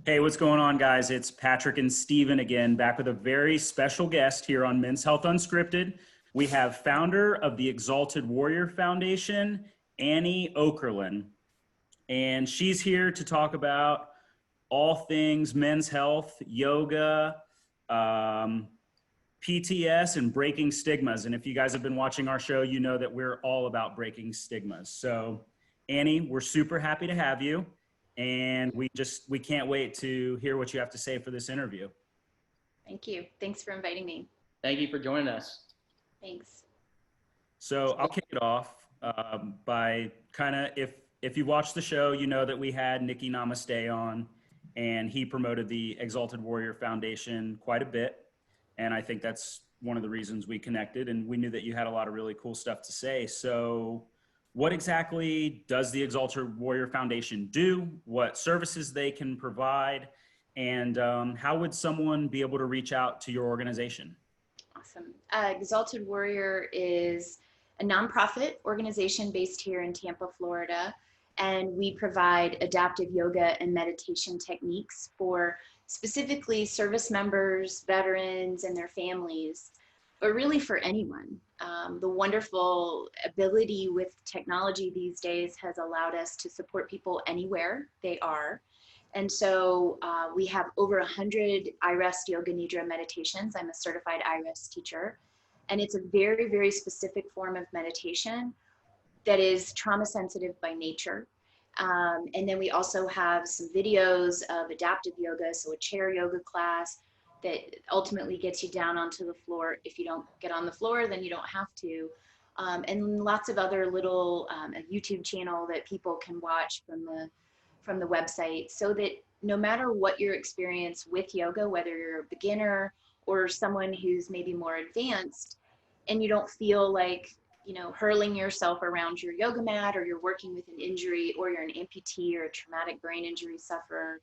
Hey, what's going on, guys? It's Patrick and Steven again, back with a very special guest here on Men's Health Unscripted. We have founder of the Exalted Warrior Foundation, Annie Okerlin, and she's here to talk about all things men's health, yoga, um, PTS, and breaking stigmas. And if you guys have been watching our show, you know that we're all about breaking stigmas. So, Annie, we're super happy to have you. And we can't wait to hear what you have to say for this interview. Thank you. Thanks for inviting me. Thank you for joining us. Thanks. So I'll kick it off by kind of, if you watched the show, you know that we had Nikki Namaste on, and he promoted the Exalted Warrior Foundation quite a bit. And I think that's one of the reasons we connected, and we knew that you had a lot of really cool stuff to say. So what exactly does the Exalted Warrior Foundation do? What services they can provide? And how would someone be able to reach out to your organization? Awesome. Exalted Warrior is a nonprofit organization based here in Tampa, Florida, and we provide adaptive yoga and meditation techniques for specifically service members, veterans, and their families, but really for anyone. The wonderful ability with technology these days has allowed us to support people anywhere they are. And so we have over 100 iRest Yoga Nidra meditations. I'm a certified iRest teacher. And it's a very, very specific form of meditation that is trauma sensitive by nature. And then we also have some videos of adaptive yoga, so a chair yoga class that ultimately gets you down onto the floor. If you don't get on the floor, then you don't have to. And lots of other little a YouTube channel that people can watch from the website, so that no matter what your experience with yoga, whether you're a beginner or someone who's maybe more advanced, and you don't feel like, you know, hurling yourself around your yoga mat, or you're working with an injury, or you're an amputee or a traumatic brain injury sufferer,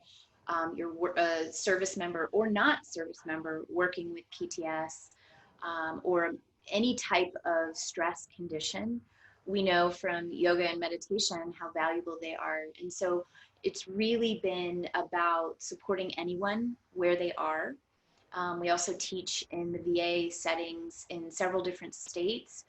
you're a service member or not service member working with PTS, or any type of stress condition, we know from yoga and meditation how valuable they are. And so it's really been about supporting anyone where they are. We also teach in the VA settings in several different states.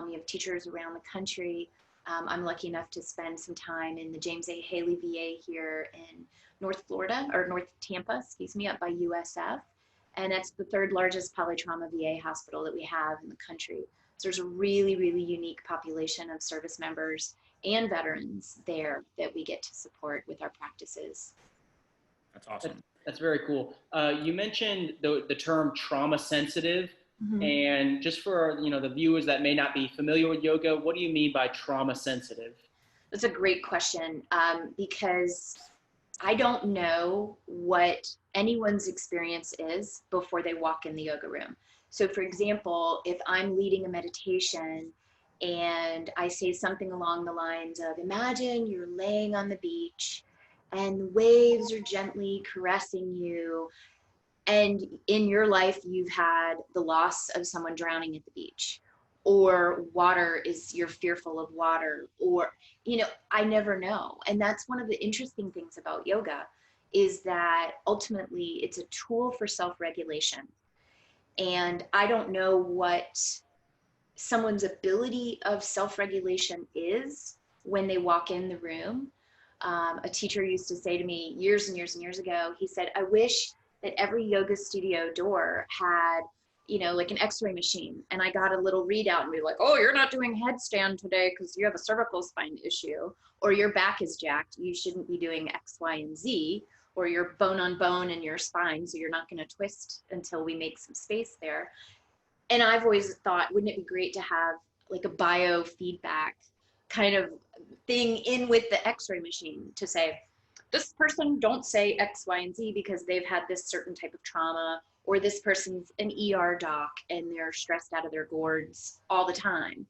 We have teachers around the country. I'm lucky enough to spend some time in the James A. Haley VA here in North Florida, or North Tampa, excuse me, up by USF. And that's the third largest polytrauma VA hospital that we have in the country. So there's a really, really unique population of service members and veterans there that we get to support with our practices. That's awesome. That's very cool. You mentioned the term trauma sensitive. Mm-hmm. And just for the viewers that may not be familiar with yoga, what do you mean by trauma sensitive? That's a great question, because I don't know what anyone's experience is before they walk in the yoga room. So for example, if I'm leading a meditation and I say something along the lines of, imagine you're laying on the beach and the waves are gently caressing you, and in your life you've had the loss of someone drowning at the beach, or you're fearful of water, or, I never know. And that's one of the interesting things about yoga, is that ultimately it's a tool for self-regulation. And I don't know what someone's ability of self-regulation is when they walk in the room. A teacher used to say to me years and years and years ago, he said, I wish that every yoga studio door had, like an x-ray machine, and I got a little readout and be like, oh, you're not doing headstand today because you have a cervical spine issue, or your back is jacked, you shouldn't be doing X, Y, and Z, or you're bone on bone in your spine, so you're not going to twist until we make some space there. And I've always thought, wouldn't it be great to have like a biofeedback kind of thing in with the x-ray machine to say, this person don't say X, Y, and Z because they've had this certain type of trauma, or this person's an ER doc and they're stressed out of their gourds all the time.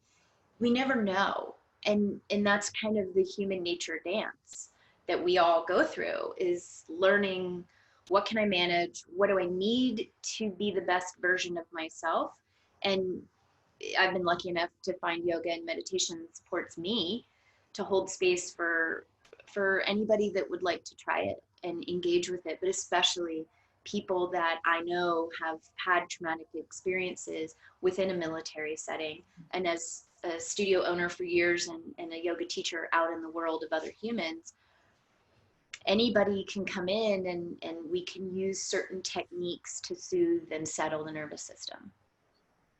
We never know. And that's kind of the human nature dance that we all go through, is learning, what can I manage? What do I need to be the best version of myself? And I've been lucky enough to find yoga and meditation supports me to hold space for anybody that would like to try it. and engage with it, but especially people that I know have had traumatic experiences within a military setting. And as a studio owner for years and a yoga teacher out in the world of other humans, anybody can come in and we can use certain techniques to soothe and settle the nervous system.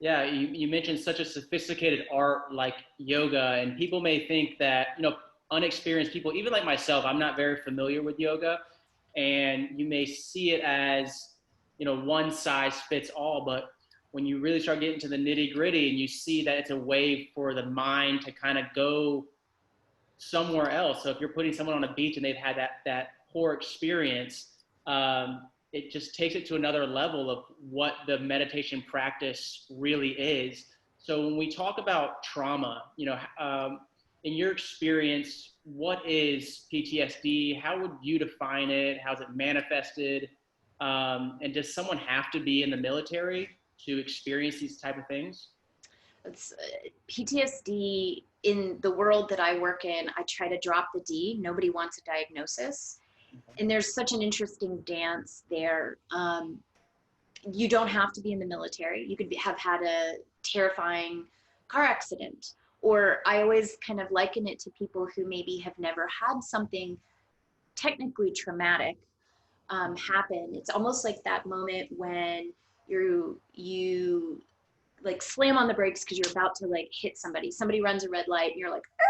Yeah, you mentioned such a sophisticated art like yoga, and people may think that, unexperienced people, even like myself, I'm not very familiar with yoga, and you may see it as, one size fits all. But when you really start getting to the nitty gritty and you see that it's a way for the mind to kind of go somewhere else. So if you're putting someone on a beach and they've had that poor experience, it just takes it to another level of what the meditation practice really is. So when we talk about trauma, in your experience, what is PTSD? How would you define it? How's it manifested? And does someone have to be in the military to experience these type of things? It's PTSD in the world that I work in. I try to drop the D. Nobody wants a diagnosis. And there's such an interesting dance there. You don't have to be in the military. You could have had a terrifying car accident. Or I always kind of liken it to people who maybe have never had something technically traumatic happen. It's almost like that moment when you like slam on the brakes because you're about to like hit somebody runs a red light and you're like, "Arr!"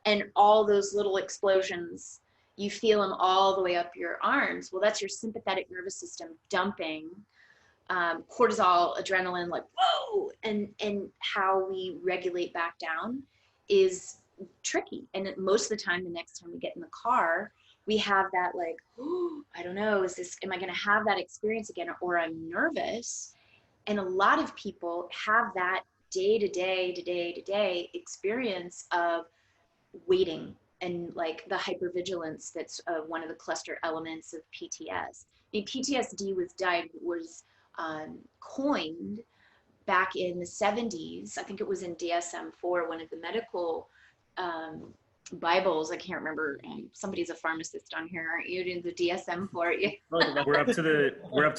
And all those little explosions, you feel them all the way up your arms. Well, that's your sympathetic nervous system dumping cortisol, adrenaline, like whoa, and how we regulate back down is tricky. And most of the time, the next time we get in the car, we have that like, oh, I don't know, am I going to have that experience again? Or I'm nervous. And a lot of people have that day to day experience of waiting and like the hypervigilance that's one of the cluster elements of PTS. I mean, PTSD was coined back in the 70s. I think it was in DSM-4, one of the medical Bibles. I can't remember. Somebody's a pharmacist on here, aren't you? In the DSM-4. Yeah. We're up to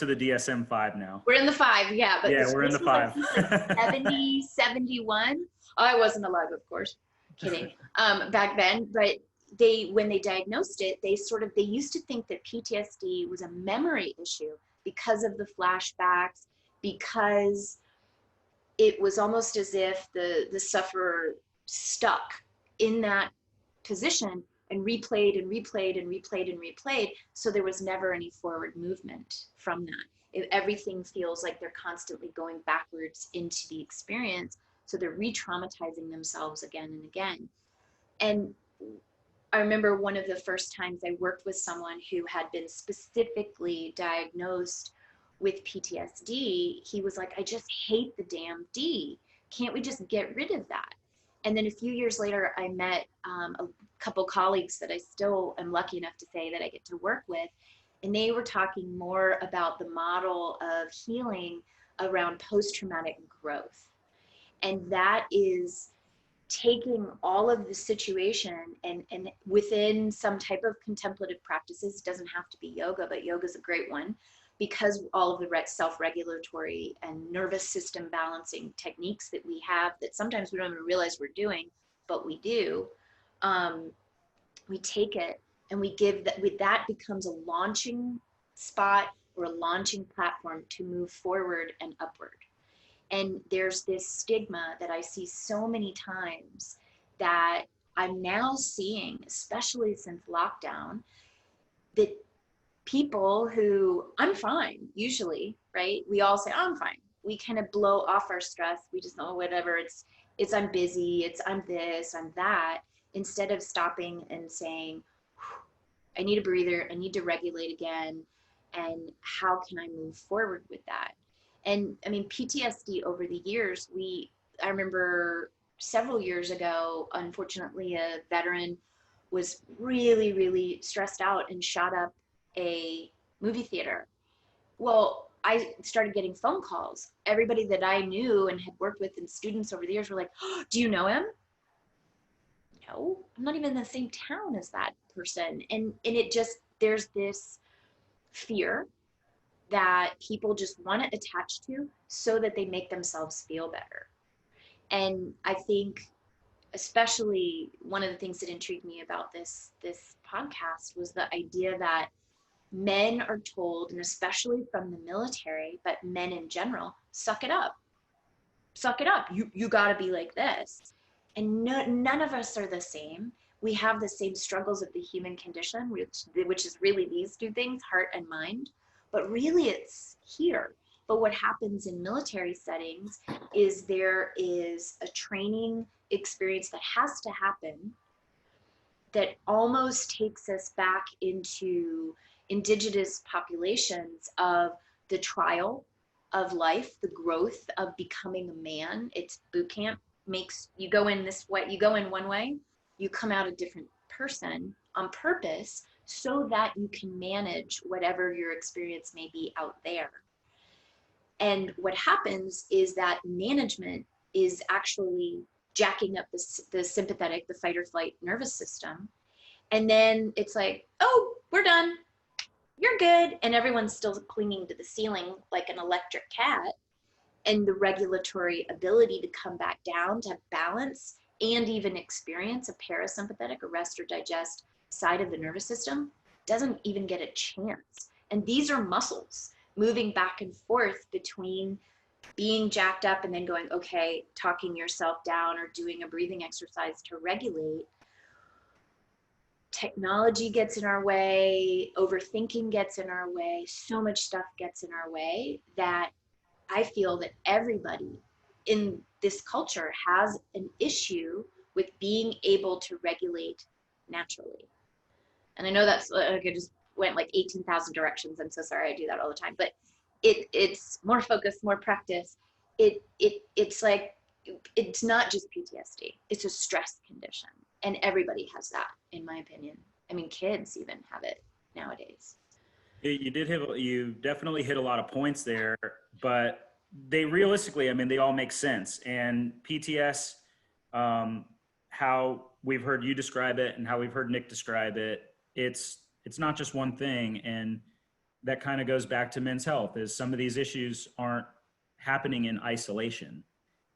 the DSM-5 now. We're in the 5, yeah. But yeah, we're in the 5. 70, 71. I wasn't alive, of course. Kidding. Back then, but when they diagnosed it, they used to think that PTSD was a memory issue because of the flashbacks, because it was almost as if the sufferer stuck in that position and replayed and replayed and replayed and replayed. So there was never any forward movement from that. Everything feels like they're constantly going backwards into the experience. So they're re-traumatizing themselves again and again. And I remember one of the first times I worked with someone who had been specifically diagnosed with PTSD. He was like, I just hate the damn D. Can't we just get rid of that? And then a few years later, I met a couple colleagues that I still am lucky enough to say that I get to work with. And they were talking more about the model of healing around post-traumatic growth. And that is taking all of the situation and within some type of contemplative practices. It doesn't have to be yoga, but yoga is a great one, because all of the self-regulatory and nervous system balancing techniques that we have that sometimes we don't even realize we're doing, but we do. We take it and we give that becomes a launching spot or a launching platform to move forward and upward. And there's this stigma that I see so many times that I'm now seeing, especially since lockdown, that people who, I'm fine, usually, right? We all say, I'm fine. We kind of blow off our stress. We just know whatever, it's I'm busy, it's I'm this, I'm that, instead of stopping and saying, I need a breather, I need to regulate again, and how can I move forward with that? And I mean, PTSD over the years, I remember several years ago, unfortunately, a veteran was really, really stressed out and shot up a movie theater. Well, I started getting phone calls. Everybody that I knew and had worked with and students over the years were like, oh, do you know him? No, I'm not even in the same town as that person. And it just there's this fear that people just want to attach to so that they make themselves feel better. And I think especially one of the things that intrigued me about this podcast was the idea that men are told, and especially from the military, but men in general, suck it up. Suck it up. You got to be like this. And none of us are the same. We have the same struggles of the human condition, which is really these two things, heart and mind. But really it's here. But what happens in military settings is there is a training experience that has to happen that almost takes us back into indigenous populations of the trial of life, the growth of becoming a man. It's boot camp. Makes you go in this way, you go in one way, you come out a different person on purpose so that you can manage whatever your experience may be out there. And what happens is that management is actually jacking up the sympathetic, the fight or flight nervous system. And then it's like, oh, we're done. You're good. And everyone's still clinging to the ceiling like an electric cat. And the regulatory ability to come back down, to have balance, and even experience a parasympathetic or rest or digest side of the nervous system doesn't even get a chance. And these are muscles moving back and forth between being jacked up and then going, okay, talking yourself down or doing a breathing exercise to regulate. Technology gets in our way, overthinking gets in our way, so much stuff gets in our way that I feel that everybody in this culture has an issue with being able to regulate naturally. And I know that's like, I just went like 18,000 directions. I'm so sorry, I do that all the time. But it's more focus, more practice. It's like, it's not just PTSD. It's a stress condition. And everybody has that, in my opinion. I mean, kids even have it nowadays. You definitely hit a lot of points there, but they realistically, I mean, they all make sense. And PTS, how we've heard you describe it and how we've heard Nick describe it, it's not just one thing. And that kind of goes back to men's health, is some of these issues aren't happening in isolation,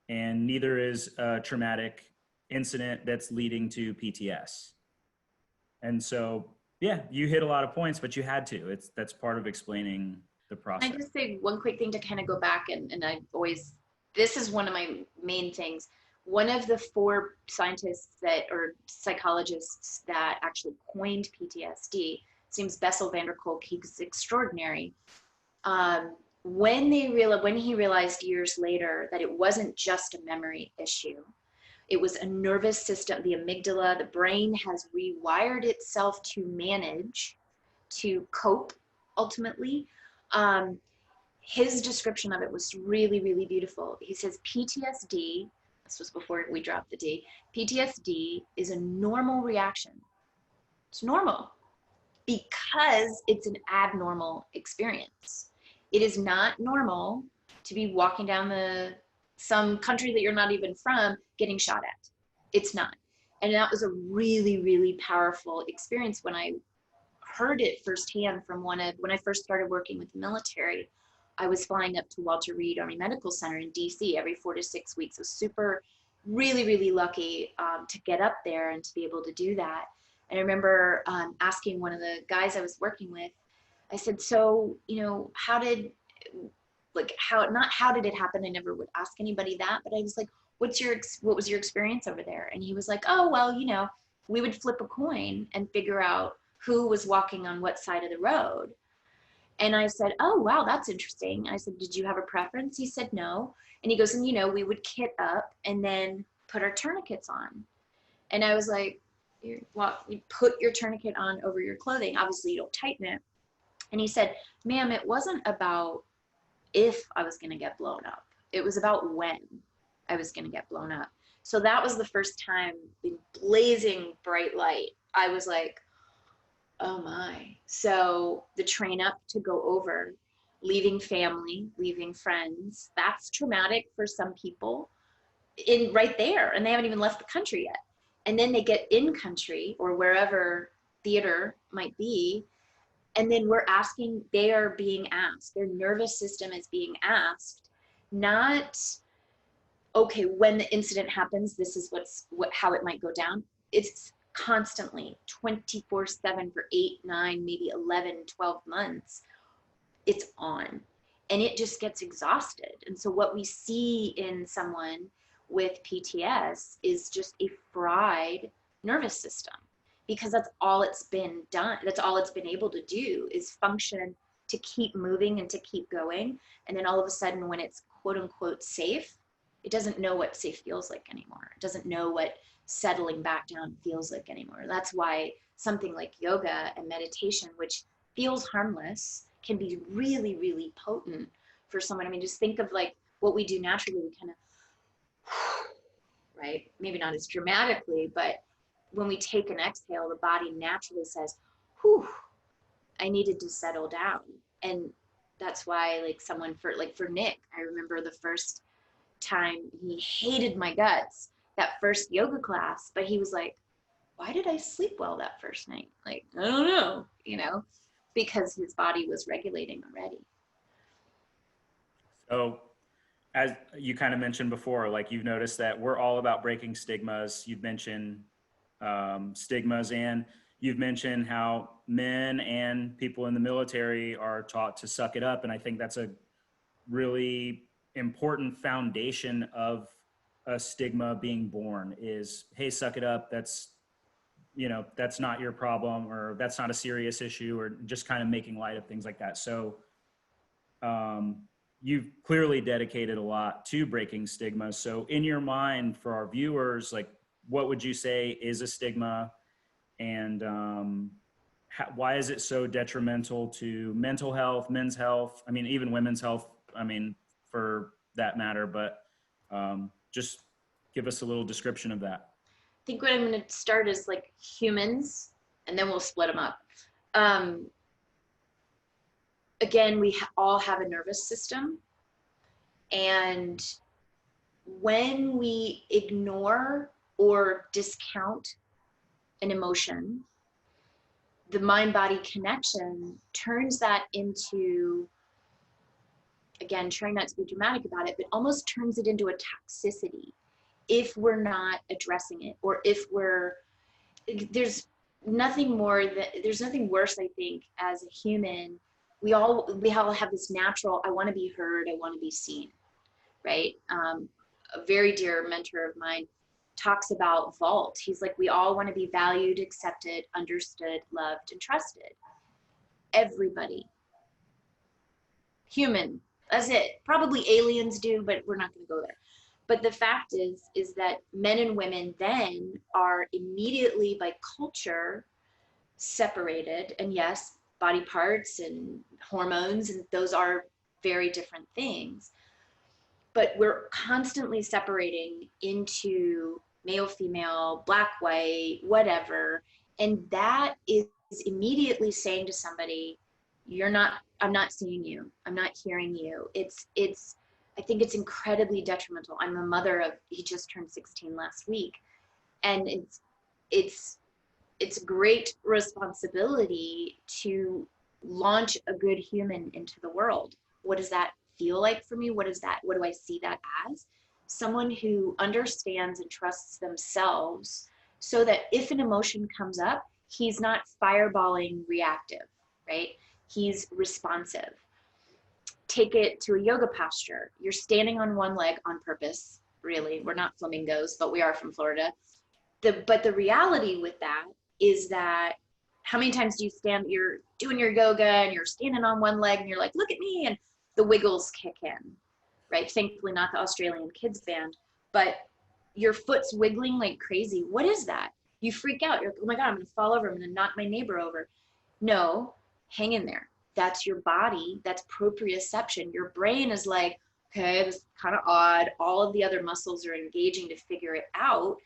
and neither is a traumatic incident that's leading to PTS. And so, yeah, you hit a lot of points, but you had to. That's part of explaining the process. Can I just say one quick thing to kind of go back, and I always, this is one of my main things. One of the 4 scientists or psychologists that actually coined PTSD, seems Bessel van der Kolk, he's extraordinary. When he realized years later that it wasn't just a memory issue, it was a nervous system, the amygdala, the brain has rewired itself to manage, to cope ultimately. His description of it was really, really beautiful. He says PTSD, this was before we dropped the D, PTSD is a normal reaction. It's normal because it's an abnormal experience. It is not normal to be walking down some country that you're not even from getting shot at. It's not. And that was a really, really powerful experience when I heard it firsthand from when I first started working with the military. I was flying up to Walter Reed Army Medical Center in DC every 4 to 6 weeks. I was really, really lucky to get up there and to be able to do that. And I remember asking one of the guys I was working with, I said, so, how did it happen? I never would ask anybody that, but I was like, what was your experience over there? And he was like, oh, well, we would flip a coin and figure out who was walking on what side of the road. And I said, oh, wow, that's interesting. I said, did you have a preference? He said, no. And he goes, and we would kit up and then put our tourniquets on. And I was like, you put your tourniquet on over your clothing. Obviously you don't tighten it. And he said, ma'am, it wasn't about if I was going to get blown up. It was about when I was going to get blown up. So that was the first time in blazing bright light, I was like, oh my. So the train up to go over, leaving family, leaving friends, that's traumatic for some people right there. And they haven't even left the country yet. And then they get in country or wherever theater might be. And then they are being asked, their nervous system is being asked, not, okay, when the incident happens, this is how it might go down. It's constantly 24/7 for 8, 9, maybe 11, 12 months. It's on, and it just gets exhausted. And so what we see in someone with PTS is just a fried nervous system, because that's all it's been done. That's all it's been able to do, is function, to keep moving and to keep going. And then all of a sudden, when it's quote unquote safe, it doesn't know what safe feels like anymore. It doesn't know what settling back down feels like anymore. That's why something like yoga and meditation, which feels harmless, can be really, really potent for someone. I mean, just think of like what we do naturally. We kind of, right? Maybe not as dramatically, but when we take an exhale, the body naturally says, whew, I needed to settle down. And that's why, like, for Nick, I remember the first time he hated my guts, that first yoga class, but he was like, why did I sleep well that first night? Like, I don't know, because his body was regulating already. So as you kind of mentioned before, like you've noticed that we're all about breaking stigmas. You've mentioned stigmas, and you've mentioned how men and people in the military are taught to suck it up. And I think that's a really important foundation of a stigma being born is, hey, suck it up. That's not your problem, or that's not a serious issue, or just kind of making light of things like that. So you've clearly dedicated a lot to breaking stigmas. So in your mind, for our viewers, like, what would you say is a stigma, and why is it so detrimental to mental health, men's health? I mean, even women's health, I mean, for that matter, but just give us a little description of that. I think what I'm going to start is like humans, and then we'll split them up. Again, we all have a nervous system. And when we ignore or discount an emotion, the mind-body connection turns that into, again, trying not to be dramatic about it, but almost turns it into a toxicity if we're not addressing it, or if there's nothing worse, I think, as a human. We all have this natural, I want to be heard, I want to be seen, right? A very dear mentor of mine talks about vault. He's like, we all want to be valued, accepted, understood, loved, and trusted. Everybody. Human, that's it. Probably aliens do, but we're not going to go there. But the fact is that men and women then are immediately, by culture, separated. And yes, body parts and hormones, and those are very different things. But we're constantly separating into male, female, black, white, whatever. And that is immediately saying to somebody, I'm not seeing you. I'm not hearing you. I think it's incredibly detrimental. I'm a mother he just turned 16 last week. And it's a great responsibility to launch a good human into the world. What does that feel like for me? What do I see that as? Someone who understands and trusts themselves, so that if an emotion comes up, he's not fireballing reactive, right? He's responsive. Take it to a yoga posture. You're standing on one leg on purpose, really. We're not flamingos, but we are from Florida. But the reality with that is that, how many times do you stand, you're doing your yoga and you're standing on one leg and you're like, look at me, and the wiggles kick in, right? Thankfully not the Australian kids band, but your foot's wiggling like crazy. What is that? You freak out. You're like, oh my God, I'm gonna fall over. I'm gonna knock my neighbor over. No, hang in there. That's your body. That's proprioception. Your brain is like, okay, this is kind of odd. All of the other muscles are engaging to figure it out,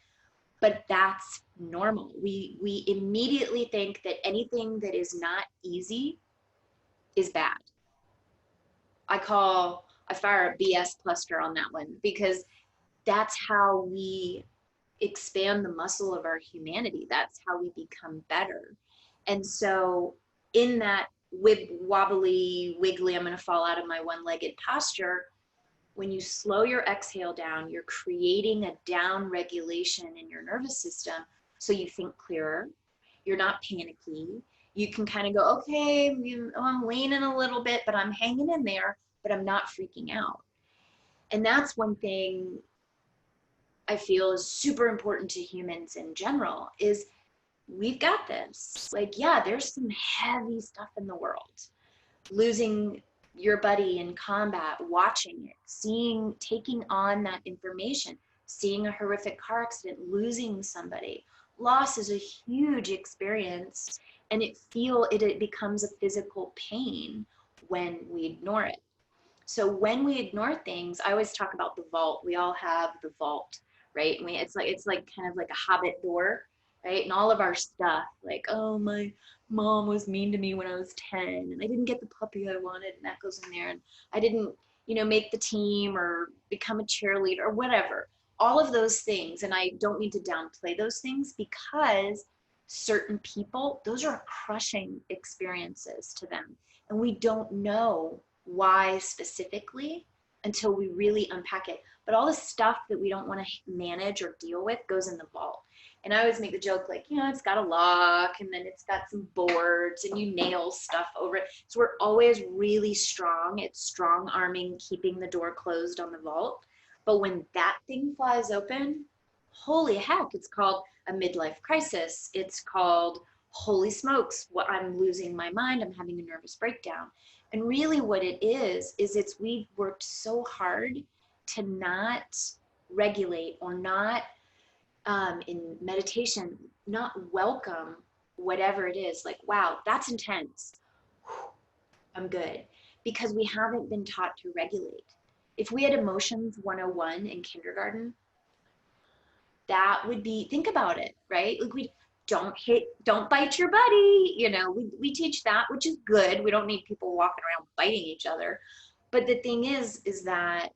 but that's normal. We immediately think that anything that is not easy is bad. I fire a BS cluster on that one, because that's how we expand the muscle of our humanity. That's how we become better. And so in that wobbly, wiggly, I'm going to fall out of my one-legged posture. When you slow your exhale down, you're creating a down regulation in your nervous system. So you think clearer. You're not panicky. You can kind of go, okay, I'm leaning a little bit, but I'm hanging in there, but I'm not freaking out. And that's one thing I feel is super important to humans in general is we've got this. Like, yeah, there's some heavy stuff in the world. Losing your buddy in combat, watching it, taking on that information, seeing a horrific car accident, losing somebody. Loss is a huge experience, and it becomes a physical pain when we ignore it. So when we ignore things, I always talk about the vault. We all have the vault, right? It's like kind of like a hobbit door, right? And all of our stuff, like, oh, my mom was mean to me when I was 10 and I didn't get the puppy I wanted, and that goes in there, and I didn't, make the team or become a cheerleader or whatever. All of those things, and I don't need to downplay those things, because certain people, those are crushing experiences to them, and we don't know why specifically until we really unpack it. But all the stuff that we don't want to manage or deal with goes in the vault. And I always make the joke, like, it's got a lock, and then it's got some boards, and you nail stuff over it. So we're always really strong. It's strong arming, keeping the door closed on the vault. But when that thing flies open, holy heck, it's called a midlife crisis. It's called, holy smokes, I'm losing my mind. I'm having a nervous breakdown. And really what it is we've worked so hard to not regulate or not, in meditation, not welcome whatever it is. Like, wow, that's intense. Whew, I'm good. Because we haven't been taught to regulate. If we had emotions 101 in kindergarten, that would be, think about it, right? Like, we don't bite your buddy. We teach that, which is good. We don't need people walking around biting each other. But the thing is that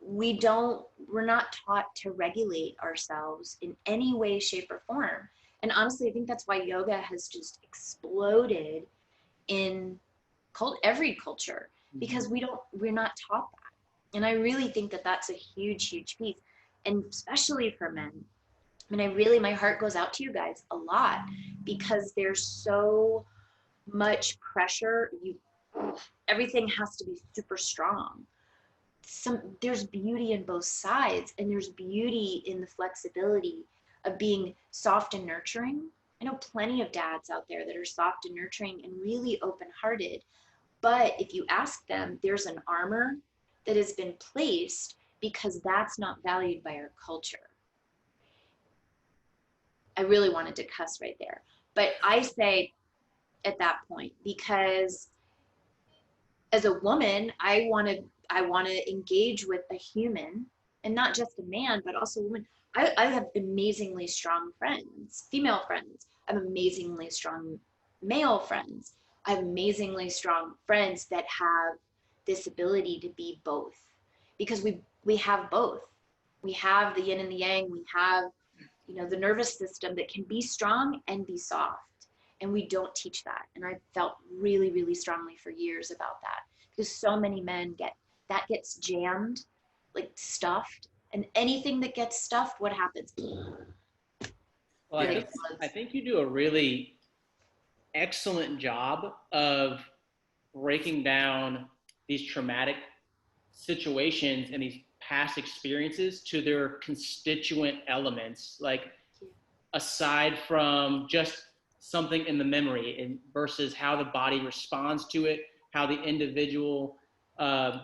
we're not taught to regulate ourselves in any way, shape, or form. And honestly, I think that's why yoga has just exploded in every culture, because we're not taught that. And I really think that that's a huge, huge piece. And especially for men. I mean, my heart goes out to you guys a lot, because there's so much pressure. Everything has to be super strong. There's beauty in both sides, and there's beauty in the flexibility of being soft and nurturing. I know plenty of dads out there that are soft and nurturing and really open-hearted, but if you ask them, there's an armor that has been placed because that's not valued by our culture. I really wanted to cuss right there, but I say at that point, because as a woman, I want to engage with a human, and not just a man, but also a woman. I have amazingly strong friends, female friends. I have amazingly strong male friends. I have amazingly strong friends that have this ability to be both, because we have both. We have the yin and the yang. We have, the nervous system that can be strong and be soft. And we don't teach that. And I felt really, really strongly for years about that, because so many men gets jammed, like stuffed, and anything that gets stuffed, what happens? Well, I think you do a really excellent job of breaking down these traumatic situations and these past experiences to their constituent elements, like aside from just something in the memory, and versus how the body responds to it, how the individual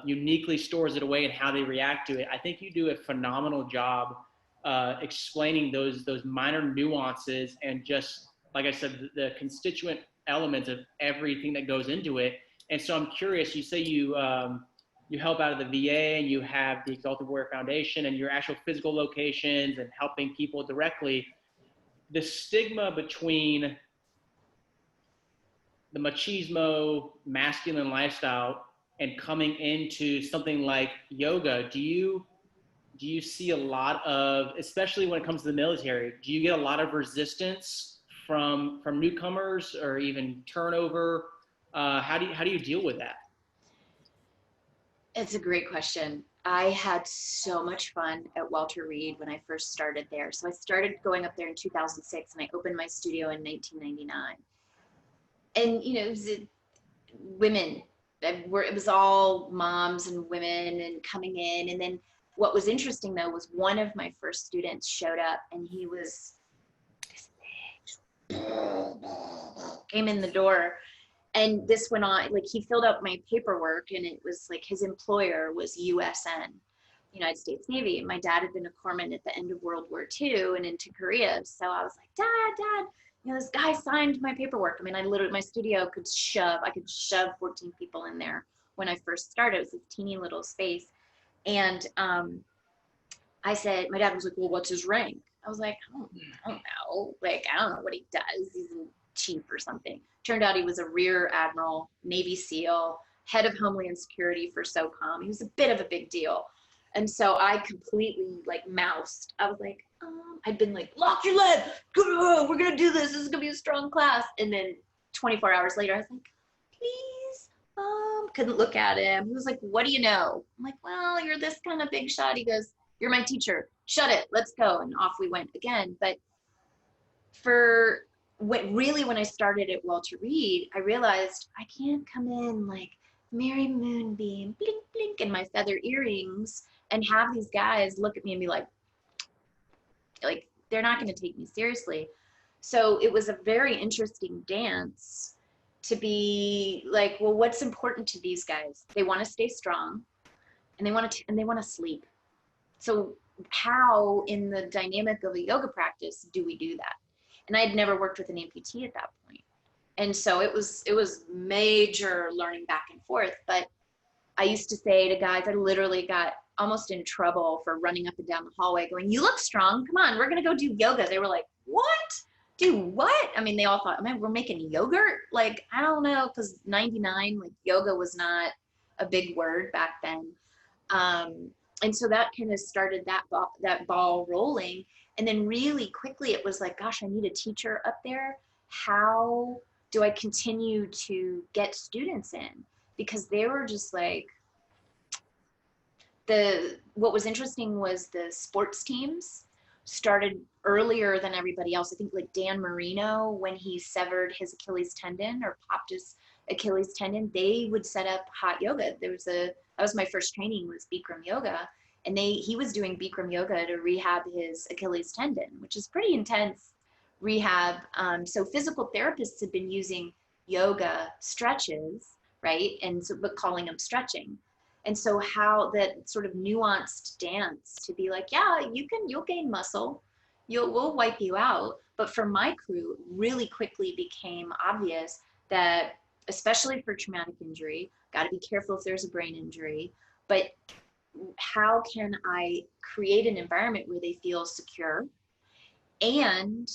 uniquely stores it away, and how they react to it. I think you do a phenomenal job explaining those minor nuances, and just, like I said, the constituent elements of everything that goes into it. And so I'm curious, you say you help out of the VA, and you have the Exalted Warrior Foundation and your actual physical locations and helping people directly. The stigma between the machismo, masculine lifestyle, and coming into something like yoga, do you see a lot of, especially when it comes to the military, do you get a lot of resistance from newcomers, or even turnover How do you deal with that? It's a great question. I had so much fun at Walter Reed when I first started there. So I started going up there in 2006 and I opened my studio in 1999. And, it was women. It was all moms and women and coming in. And then what was interesting though was one of my first students showed up and he was, came in the door. And this went on, like he filled out my paperwork and it was like his employer was USN, United States Navy. And my dad had been a corpsman at the end of World War II and into Korea. So I was like, Dad, this guy signed my paperwork. I mean, my studio I could shove 14 people in there when I first started. It was this teeny little space. And I said, my dad was like, well, what's his rank? I was like, I don't know. Like, I don't know what he does. He's in chief or something. Turned out he was a Rear Admiral, Navy SEAL, head of Homeland Security for SOCOM. He was a bit of a big deal. And so I completely moused. I was like, I'd been like, lock your leg. We're going to do this. This is going to be a strong class. And then 24 hours later, I was like, please, couldn't look at him. He was like, what do you know? I'm like, well, you're this kind of big shot. He goes, you're my teacher. Shut it. Let's go. And off we went again. But when I started at Walter Reed, I realized I can't come in like Mary Moonbeam, blink, blink, and my feather earrings and have these guys look at me and be like they're not going to take me seriously. So it was a very interesting dance to be like, well, what's important to these guys? They want to stay strong and they want to sleep. So how in the dynamic of a yoga practice do we do that? And I had never worked with an amputee at that point. And so it was major learning back and forth. But I used to say to guys, I literally got almost in trouble for running up and down the hallway going, you look strong. Come on, we're going to go do yoga. They were like, what? Do what? I mean, they all thought, man, we're making yogurt? Like, I don't know, because 99, yoga was not a big word back then. And so that kind of started that ball rolling. And then really quickly, it was like, gosh, I need a teacher up there. How do I continue to get students in? Because they were just like, what was interesting was the sports teams started earlier than everybody else. I think Dan Marino, when he severed his Achilles tendon or popped his Achilles tendon, they would set up hot yoga. That was my first training, was Bikram yoga. And he was doing Bikram yoga to rehab his Achilles tendon, which is pretty intense rehab. So physical therapists have been using yoga stretches, right? But calling them stretching. And so how that sort of nuanced dance to be like, yeah, you'll gain muscle, we'll wipe you out. But for my crew, it really quickly became obvious that, especially for traumatic injury, got to be careful if there's a brain injury, but how can I create an environment where they feel secure and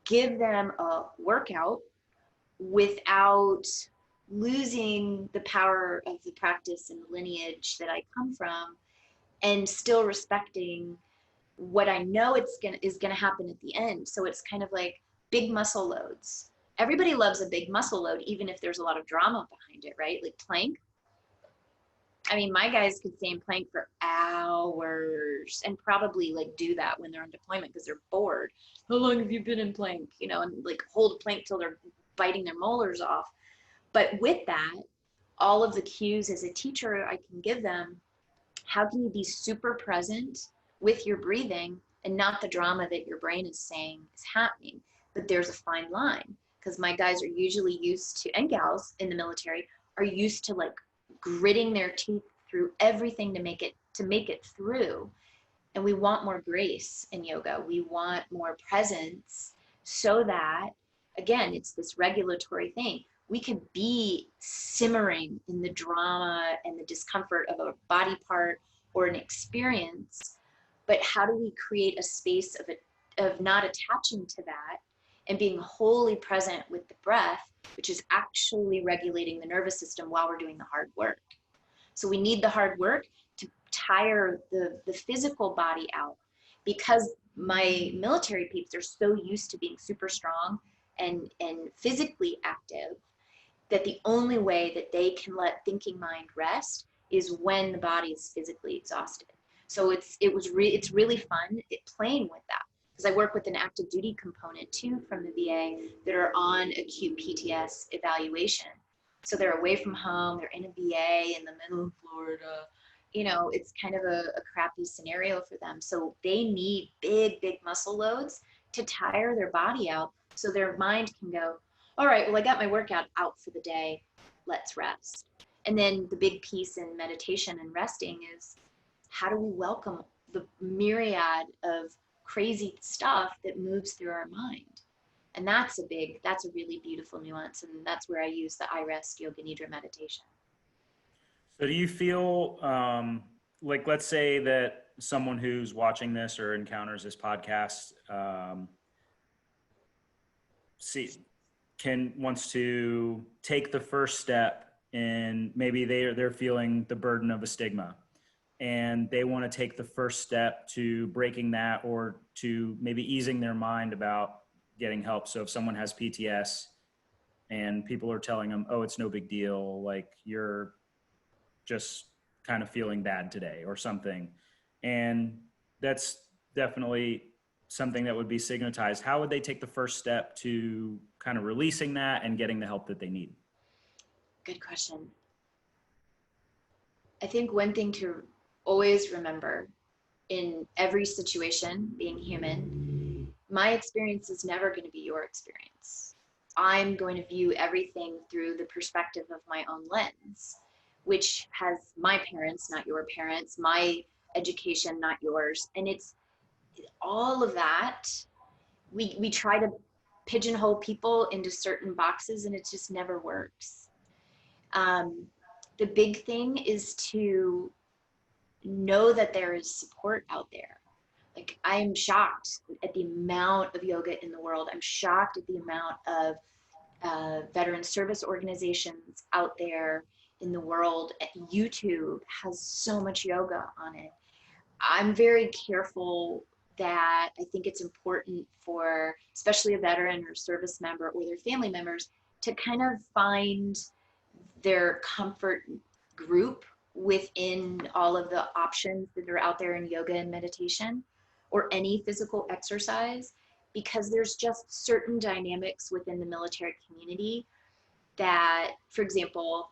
give them a workout without losing the power of the practice and the lineage that I come from, and still respecting what I know is gonna happen at the end. So it's kind of like big muscle loads. Everybody loves a big muscle load, even if there's a lot of drama behind it, right? Like plank. I mean, my guys could stay in plank for hours and probably do that when they're on deployment because they're bored. How long have you been in plank? And hold a plank till they're biting their molars off. But with that, all of the cues as a teacher I can give them, how can you be super present with your breathing and not the drama that your brain is saying is happening? But there's a fine line, because my guys are usually used to, and gals in the military, are used to gritting their teeth through everything to make it through. And we want more grace in yoga. We want more presence, so that, again, it's this regulatory thing. We could be simmering in the drama and the discomfort of a body part or an experience, but how do we create a space of not attaching to that and being wholly present with the breath, which is actually regulating the nervous system while we're doing the hard work. So we need the hard work to tire the physical body out, because my military peeps are so used to being super strong and physically active. that the only way that they can let thinking mind rest is when the body is physically exhausted. So it's really fun playing with that, because I work with an active duty component too from the VA that are on acute PTS evaluation. So they're away from home, they're in a VA in the middle of Florida. You know, it's kind of a crappy scenario for them. So they need big muscle loads to tire their body out so their mind can go, all right, well, I got my workout out for the day, let's rest. And then the big piece in meditation and resting is, how do we welcome the myriad of crazy stuff that moves through our mind? And that's a really beautiful nuance. And that's where I use the I Rest Yoga Nidra meditation. So do you feel like, let's say that someone who's watching this or encounters this podcast wants to take the first step, and maybe they're feeling the burden of a stigma, and they want to take the first step to breaking that, or to maybe easing their mind about getting help. So if someone has PTS and people are telling them, oh, it's no big deal, like you're just kind of feeling bad today or something, and that's definitely something that would be stigmatized, how would they take the first step to kind of releasing that and getting the help that they need? Good question. I think one thing to always remember in every situation, being human, my experience is never going to be your experience. I'm going to view everything through the perspective of my own lens, which has my parents, not your parents, my education, not yours. And it's all of that. We try to pigeonhole people into certain boxes, and it just never works. The big thing is to know that there is support out there. Like, I'm shocked at the amount of yoga in the world. I'm shocked at the amount of veteran service organizations out there in the world. YouTube has so much yoga on it. I'm very careful that I think it's important for, especially a veteran or service member or their family members, to kind of find their comfort group within all of the options that are out there in yoga and meditation or any physical exercise, because there's just certain dynamics within the military community that, for example,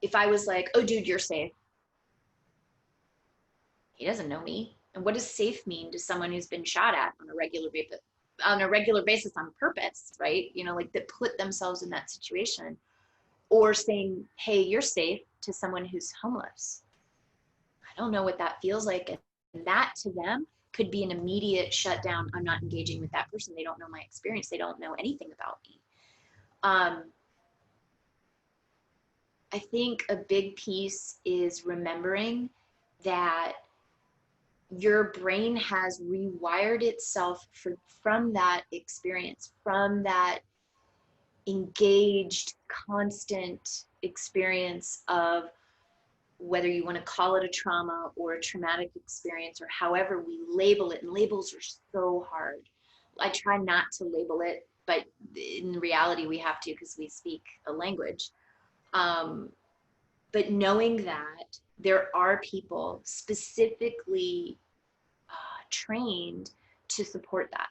if I was like, oh, dude, you're safe. He doesn't know me. And what does safe mean to someone who's been shot at on a regular basis on purpose, right? You know, like, that put themselves in that situation. Or saying, hey, you're safe, to someone who's homeless. I don't know what that feels like. And that to them could be an immediate shutdown. I'm not engaging with that person. They don't know my experience. They don't know anything about me. I think a big piece is remembering that your brain has rewired itself from that experience, from that engaged, constant experience of, whether you want to call it a trauma or a traumatic experience, or however we label it. And labels are so hard. I try not to label it, but in reality we have to, because we speak a language. But knowing that there are people specifically trained to support that.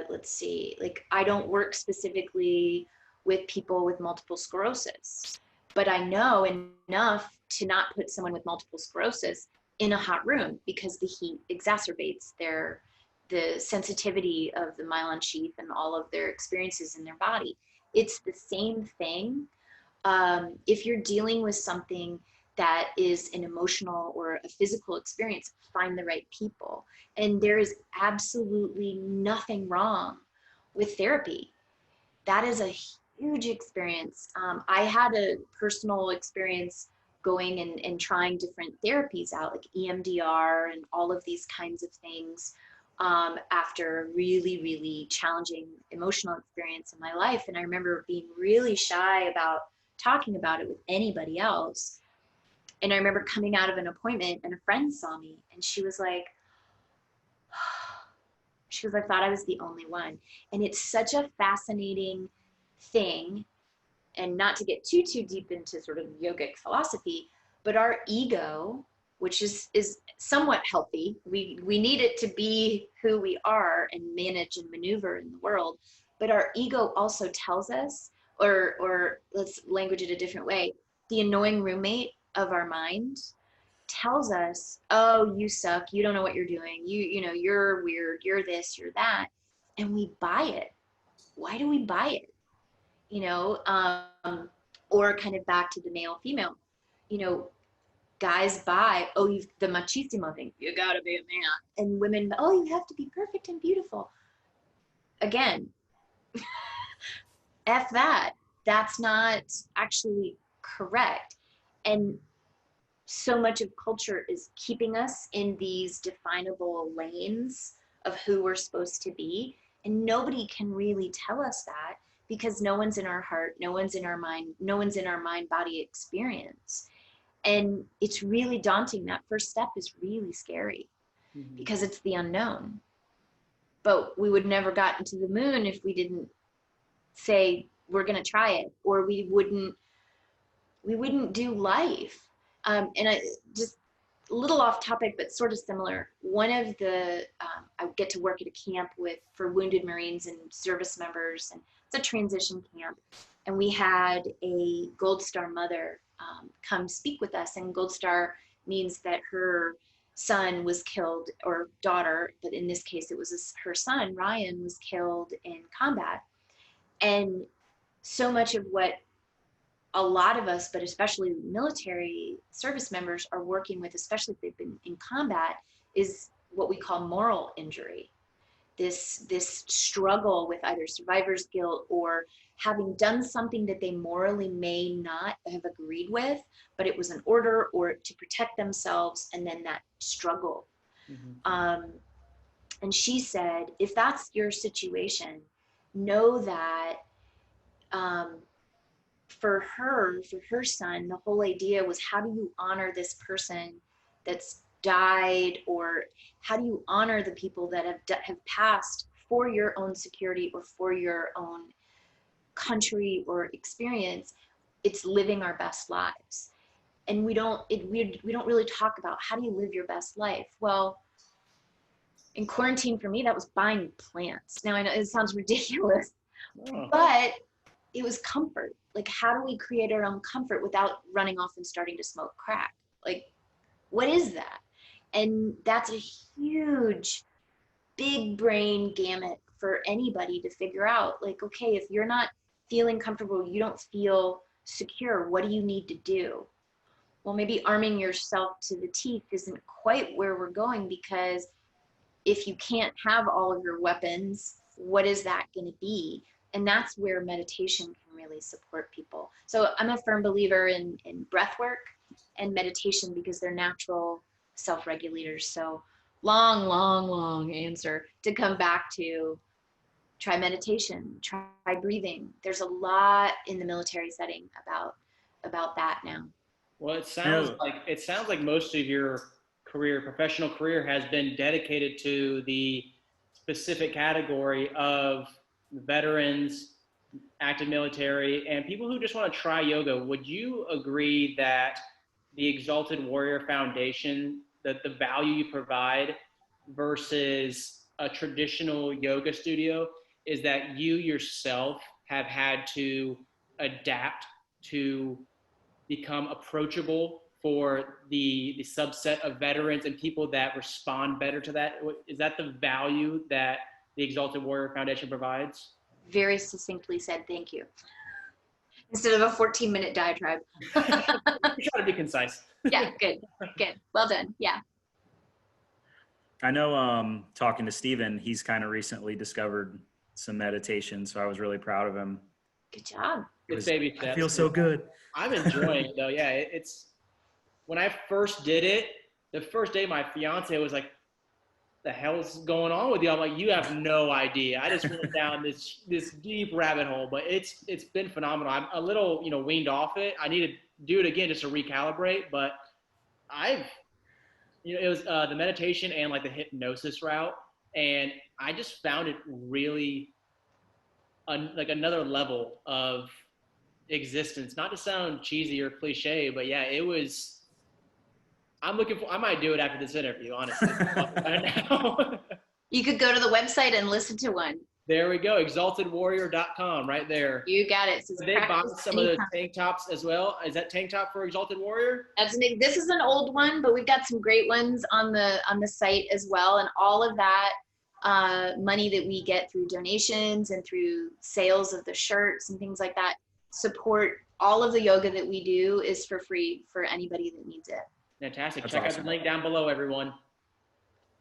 Let's see, like, I don't work specifically with people with multiple sclerosis, but I know enough to not put someone with multiple sclerosis in a hot room, because the heat exacerbates the sensitivity of the myelin sheath and all of their experiences in their body. It's the same thing. If you're dealing with something that is an emotional or a physical experience, find the right people. And there is absolutely nothing wrong with therapy. That is a huge experience. I had a personal experience going and trying different therapies out, like EMDR and all of these kinds of things, after a really, really challenging emotional experience in my life. And I remember being really shy about talking about it with anybody else. And I remember coming out of an appointment and a friend saw me, and she was like, She goes, I thought I was the only one. And it's such a fascinating thing, and not to get too deep into sort of yogic philosophy, but our ego, which is somewhat healthy, we need it to be who we are and manage and maneuver in the world, but our ego also tells us, or let's language it a different way, the annoying roommate of our mind tells us, oh, you suck, you don't know what you're doing, you know, you're weird, you're this, you're that, and we buy it. Why do we buy it? You know, or kind of back to the male female, you know, guys buy, oh, you the machismo thing, you gotta be a man, and women, oh, you have to be perfect and beautiful. Again, F that. That's not actually correct. And so much of culture is keeping us in these definable lanes of who we're supposed to be. And nobody can really tell us that, because no one's in our heart, no one's in our mind, no one's in our mind body experience. And it's really daunting. That first step is really scary because it's the unknown. But we would never gotten to the moon if we didn't say we're going to try it, or we wouldn't do life. And I just a little off topic, but sort of similar. One of the I get to work at a camp for wounded Marines and service members, and it's a transition camp. And we had a Gold Star mother come speak with us, and Gold Star means that her son was killed, or daughter, but in this case it was her son, Ryan, was killed in combat. And so much of what a lot of us, but especially military service members, are working with, especially if they've been in combat, is what we call moral injury. This struggle with either survivor's guilt or having done something that they morally may not have agreed with, but it was an order or to protect themselves, and then that struggle. And she said, if that's your situation, know that for her son, the whole idea was, how do you honor this person that's died, or how do you honor the people that have passed for your own security or for your own country or experience? It's living our best lives. And we don't really talk about, how do you live your best life? Well, in quarantine for me, that was buying plants. Now I know it sounds ridiculous, but it was comfort. Like, how do we create our own comfort without running off and starting to smoke crack? Like, what is that? And that's a huge, big brain gamut for anybody to figure out. Like, okay, if you're not feeling comfortable, you don't feel secure, what do you need to do? Well, maybe arming yourself to the teeth isn't quite where we're going, because if you can't have all of your weapons, what is that going to be? And that's where meditation can really support people. So I'm a firm believer in breath work and meditation, because they're natural self-regulators. So long answer to come back to, try meditation, try breathing. There's a lot in the military setting about that now. Well, it sounds like most of your professional career has been dedicated to the specific category of veterans, active military, and people who just want to try yoga. Would you agree that the Exalted Warrior Foundation, that the value you provide versus a traditional yoga studio, is that you yourself have had to adapt to become approachable for the subset of veterans and people that respond better to that? Is that the value that the Exalted Warrior Foundation provides? Very succinctly said, thank you. Instead of a 14-minute diatribe. We try to be concise. Yeah, good. Well done. Yeah. I know talking to Steven, he's kind of recently discovered some meditation, so I was really proud of him. Good job. It's baby steps. I feel so good. I'm enjoying it though. Yeah, it's when I first did it, the first day my fiance was like, the hell's going on with you? I'm like, you have no idea. I just went down this deep rabbit hole, but it's been phenomenal. I'm a little, weaned off it. I need to do it again just to recalibrate, but it was the meditation and like the hypnosis route. And I just found it really like another level of existence. Not to sound cheesy or cliche, but yeah, it was. I might do it after this interview, honestly. Right now. You could go to the website and listen to one. There we go. Exaltedwarrior.com right there. You got it. So they bought some of those tank tops as well. Is that tank top for Exalted Warrior? This is an old one, but we've got some great ones on the site as well. And all of that money that we get through donations and through sales of the shirts and things like that support all of the yoga that we do is for free for anybody that needs it. Fantastic. That's Check awesome. out the link down below, everyone.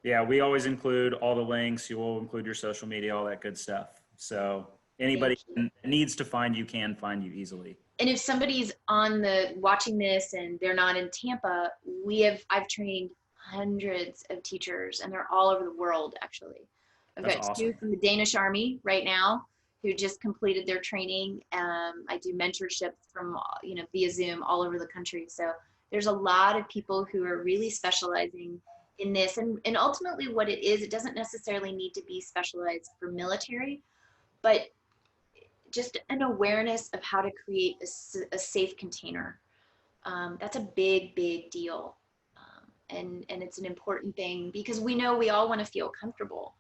Yeah, we always include all the links. You will include your social media, all that good stuff. So anybody that needs to find you can find you easily. And if somebody's watching this and they're not in Tampa, I've trained hundreds of teachers, and they're all over the world, actually. I've got awesome. 2 from the Danish Army right now who just completed their training. I do mentorships from, via Zoom all over the country. So there's a lot of people who are really specializing in this. And ultimately what it is, it doesn't necessarily need to be specialized for military, but just an awareness of how to create a safe container. That's a big, big deal. And it's an important thing because we know we all want to feel comfortable.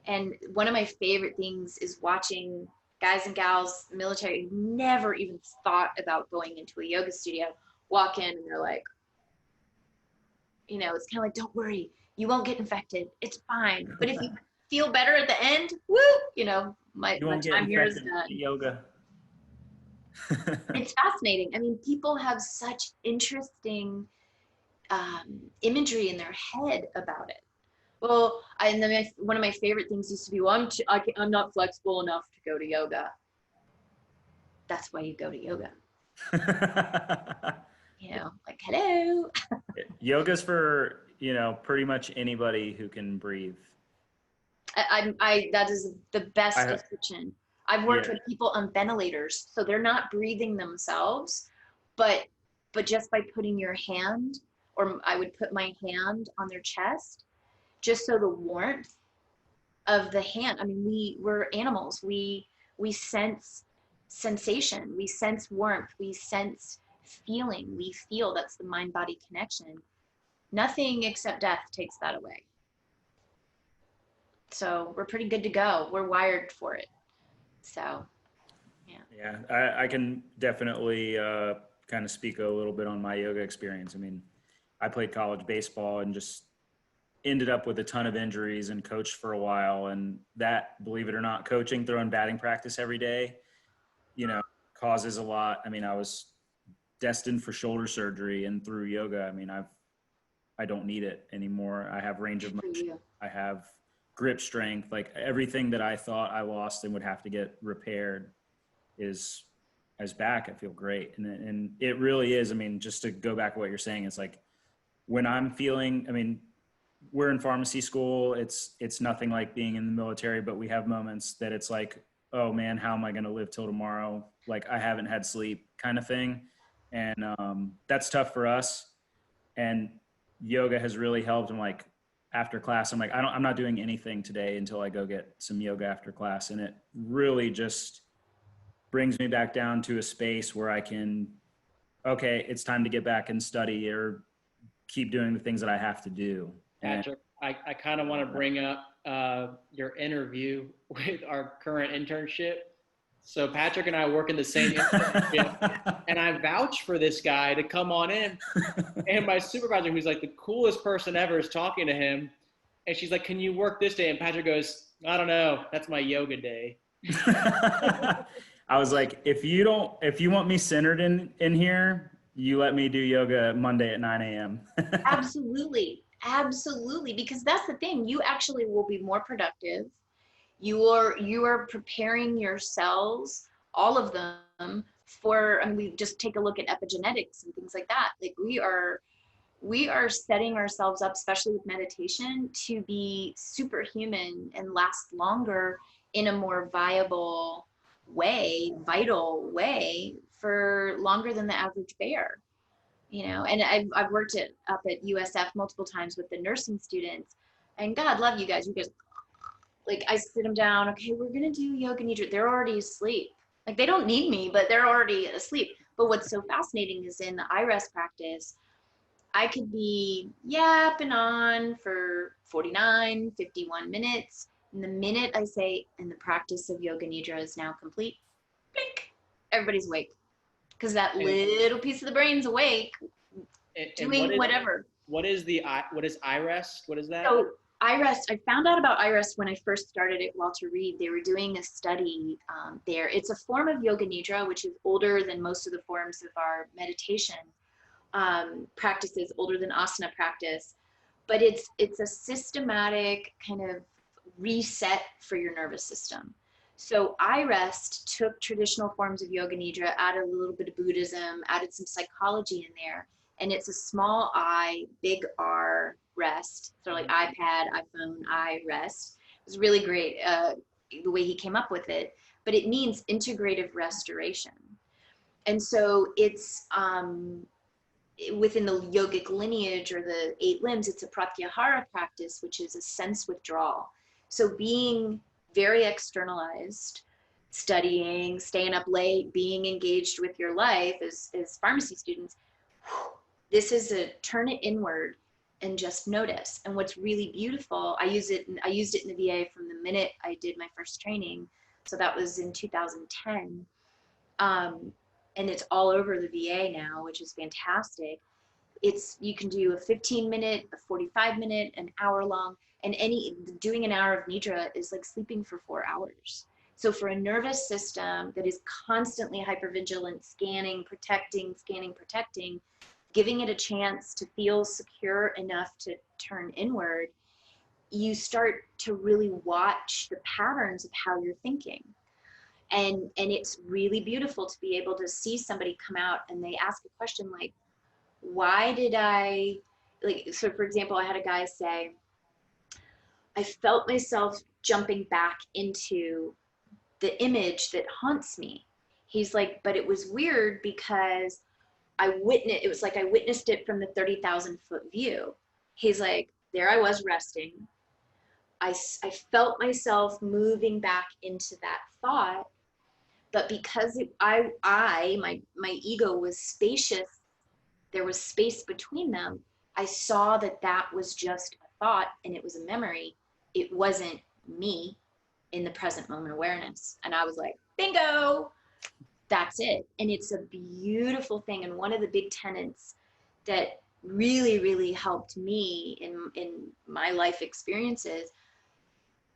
And one of my favorite things is watching guys and gals, military, who never even thought about going into a yoga studio, walk in and they're like, it's kind of like, don't worry, you won't get infected. It's fine. But if you feel better at the end, woo, my time here is done. Yoga. It's fascinating. I mean, people have such interesting imagery in their head about it. Well, one of my favorite things used to be, I'm not flexible enough to go to yoga. That's why you go to yoga. Like, hello. Yoga's for, pretty much anybody who can breathe. That is the best description. I've worked with people on ventilators, so they're not breathing themselves, but just by putting your hand, or I would put my hand on their chest, just so the warmth of the hand. I mean, we're animals. We sense sensation. We sense warmth. We sense feeling. We feel. That's the mind-body connection. Nothing except death takes that away. So we're pretty good to go. We're wired for it. So, yeah. Yeah, I can definitely kind of speak a little bit on my yoga experience. I mean, I played college baseball and just ended up with a ton of injuries and coached for a while. And that, believe it or not, coaching, throwing batting practice every day, causes a lot. I mean, I was destined for shoulder surgery, and through yoga, I mean, I don't need it anymore. I have range of motion. I have grip strength. Like everything that I thought I lost and would have to get repaired is back. I feel great. And it really is. I mean, just to go back to what you're saying, it's like when I'm feeling, I mean, we're in pharmacy school. It's nothing like being in the military, but we have moments that it's like, oh man, how am I going to live till tomorrow? Like I haven't had sleep kind of thing. And that's tough for us. And yoga has really helped. I'm like, after class, I'm like, I'm not doing anything today until I go get some yoga after class. And it really just brings me back down to a space where I can, okay, it's time to get back and study or keep doing the things that I have to do. Patrick, I kind of want to bring up your interview with our current internship. So Patrick and I work in the same internship, and I vouch for this guy to come on in. And my supervisor, who's like the coolest person ever, is talking to him. And she's like, can you work this day? And Patrick goes, I don't know. That's my yoga day. I was like, if you want me centered in here, you let me do yoga Monday at 9 a.m. Absolutely. Absolutely. Because that's the thing. You actually will be more productive. You are preparing your cells, all of them, for, we just take a look at epigenetics and things like that. Like we are setting ourselves up, especially with meditation, to be superhuman and last longer in a more vital way for longer than the average bear. And I've worked up at USF multiple times with the nursing students, and God love you guys. You guys like I sit them down, okay, we're gonna do yoga nidra. They're already asleep. Like they don't need me, but they're already asleep. But what's so fascinating is in the iRest practice, I could be yapping on for 49, 51 minutes. And the minute I say, and the practice of yoga nidra is now complete, blink, everybody's awake. Because that little piece of the brain's awake, doing whatever. What is iRest? What is that? So iRest, I found out about iRest when I first started at Walter Reed. They were doing a study there. It's a form of yoga nidra, which is older than most of the forms of our meditation practices, older than asana practice. But it's a systematic kind of reset for your nervous system. So iRest took traditional forms of yoga nidra, added a little bit of Buddhism, added some psychology in there. And it's a small I, big R rest. So like iPad, iPhone, I rest. It was really great the way he came up with it. But it means integrative restoration. And so it's within the yogic lineage or the 8 limbs, it's a pratyahara practice, which is a sense withdrawal. So being very externalized, studying, staying up late, being engaged with your life as pharmacy students, this is a turn it inward and just notice. And what's really beautiful, I used it in the VA from the minute I did my first training. So that was in 2010. And it's all over the VA now, which is fantastic. You can do a 15-minute, a 45-minute, an hour long, and doing an hour of nidra is like sleeping for 4 hours. So for a nervous system that is constantly hypervigilant, scanning, protecting, giving it a chance to feel secure enough to turn inward, you start to really watch the patterns of how you're thinking. And it's really beautiful to be able to see somebody come out and they ask a question like, why did I, like, so for example, I had a guy say, I felt myself jumping back into the image that haunts me. He's like, but it was weird because it was like I witnessed it from the 30,000 foot view. He's like, there I was resting. I felt myself moving back into that thought, but because my ego was spacious, there was space between them, I saw that was just a thought and it was a memory. It wasn't me in the present moment awareness. And I was like, bingo, that's it. And it's a beautiful thing. And one of the big tenets that really, really helped me in my life experiences,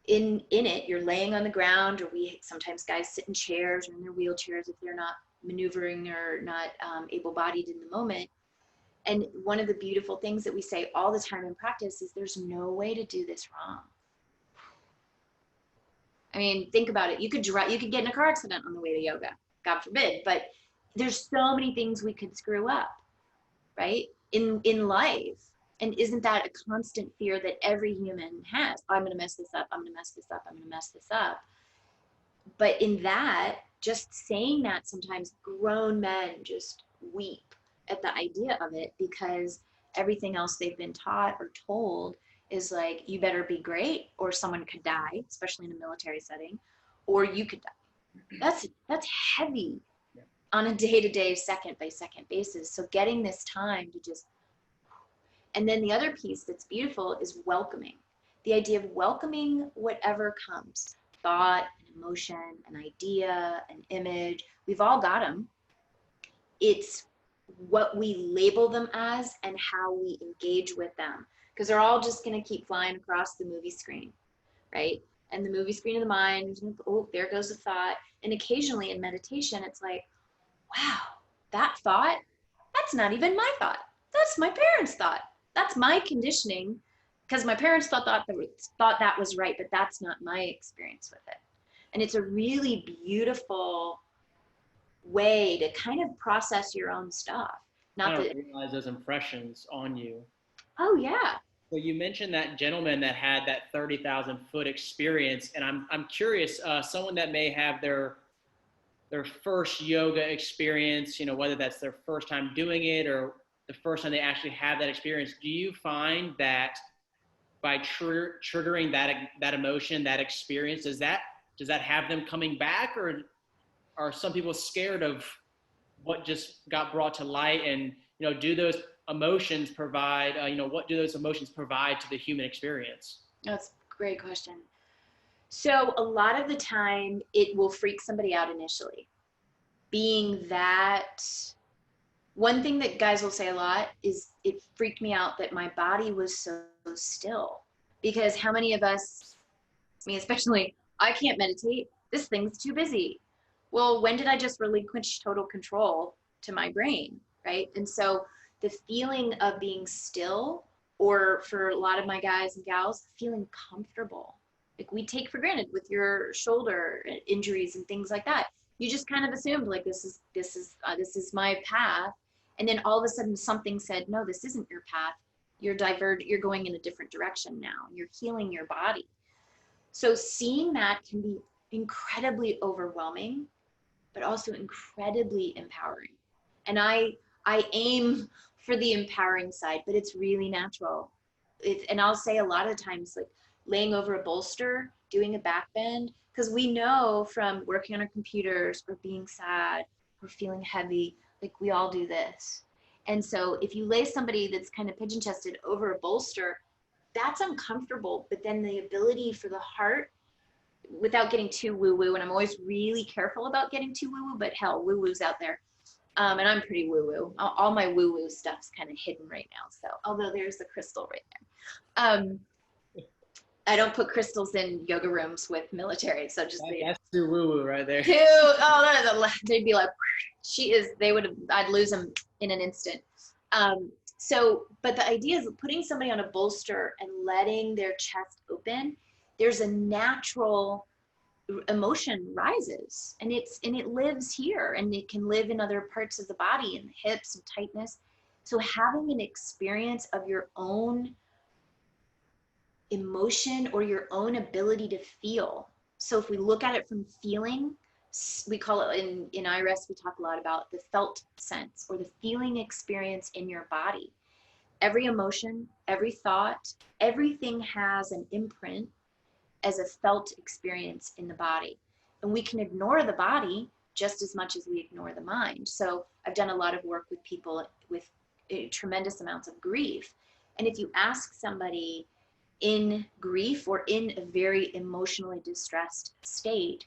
in it, you're laying on the ground, or sometimes guys sit in chairs or in their wheelchairs if they're not maneuvering or not able-bodied in the moment. And one of the beautiful things that we say all the time in practice is there's no way to do this wrong. I mean, think about it. You could get in a car accident on the way to yoga, God forbid, but there's so many things we could screw up, right? In life. And isn't that a constant fear that every human has? I'm going to mess this up. I'm going to mess this up. I'm going to mess this up. But in that, just saying that, sometimes grown men just weep at the idea of it, because everything else they've been taught or told is like, you better be great or someone could die, especially in a military setting, or you could die. That's heavy on a day-to-day, second-by-second basis. So getting this time to just, and then the other piece that's beautiful is welcoming. The idea of welcoming whatever comes, thought, an emotion, an idea, an image, we've all got them. It's what we label them as and how we engage with them. Because they're all just gonna keep flying across the movie screen, right? And the movie screen of the mind, oh, there goes a thought. And occasionally in meditation, it's like, wow, that thought, that's not even my thought. That's my parents' thought. That's my conditioning, because my parents thought that was right, but that's not my experience with it. And it's a really beautiful way to kind of process your own stuff. Not to realize those impressions on you. Oh yeah. Well, you mentioned that gentleman that had that 30,000 foot experience, and I'm curious, someone that may have their first yoga experience, whether that's their first time doing it or the first time they actually have that experience, do you find that by triggering that emotion, that experience, does that have them coming back, or are some people scared of what just got brought to light? And do those emotions provide what do those emotions provide to the human experience? That's a great question. So a lot of the time it will freak somebody out initially. Being that, one thing that guys will say a lot is, it freaked me out that my body was so still. Because how many of us, me especially, I can't meditate, this thing's too busy. Well, when did I just relinquish total control to my brain, right? And so the feeling of being still, or for a lot of my guys and gals, feeling comfortable. Like we take for granted with your shoulder injuries and things like that. You just kind of assumed like this is my path, and then all of a sudden something said, no, this isn't your path. You're going in a different direction now. You're healing your body. So seeing that can be incredibly overwhelming, but also incredibly empowering. And I aim for the empowering side, but it's really natural. And I'll say a lot of times, like laying over a bolster, doing a back bend, because we know from working on our computers or being sad or feeling heavy, like we all do this. And so if you lay somebody that's kind of pigeon chested over a bolster, that's uncomfortable, but then the ability for the heart, without getting too woo-woo, and I'm always really careful about getting too woo-woo, but hell, woo-woo's out there. And I'm pretty woo-woo. All my woo-woo stuff's kind of hidden right now. So, although there's the crystal right there. I don't put crystals in yoga rooms with military. So just that's too woo-woo right there. They'd be like, I'd lose them in an instant. But the idea is putting somebody on a bolster and letting their chest open. There's a natural emotion rises, and it lives here, and it can live in other parts of the body, and hips and tightness. So having an experience of your own emotion or your own ability to feel. So if we look at it from feeling, we call it in IRES, we talk a lot about the felt sense, or the feeling experience in your body. Every emotion, every thought, everything has an imprint as a felt experience in the body. And we can ignore the body just as much as we ignore the mind. So I've done a lot of work with people with tremendous amounts of grief. And if you ask somebody in grief or in a very emotionally distressed state,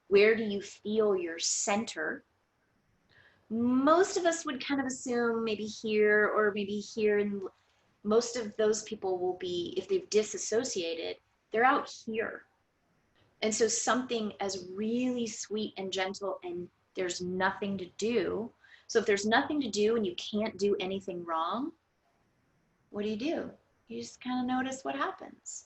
where do you feel your center? Most of us would kind of assume maybe here or maybe here. And most of those people will be, if they've disassociated, they're out here. And so something as really sweet and gentle, and there's nothing to do. So if there's nothing to do and you can't do anything wrong, what do? You just kind of notice what happens.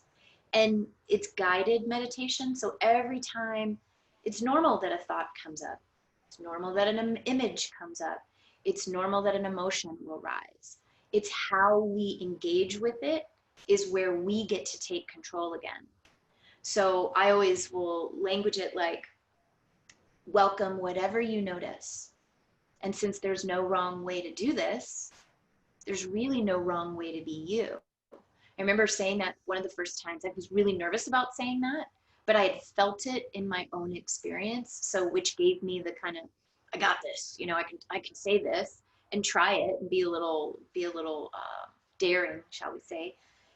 And it's guided meditation. So every time, it's normal that a thought comes up. It's normal that an image comes up. It's normal that an emotion will rise. It's how we engage with it is where we get to take control again. So I always will language it like, welcome whatever you notice. And since there's no wrong way to do this, there's really no wrong way to be you. I remember saying that one of the first times. I was really nervous about saying that, but I had felt it in my own experience. So which gave me the kind of, I got this, I can say this and try it and be a little daring, shall we say.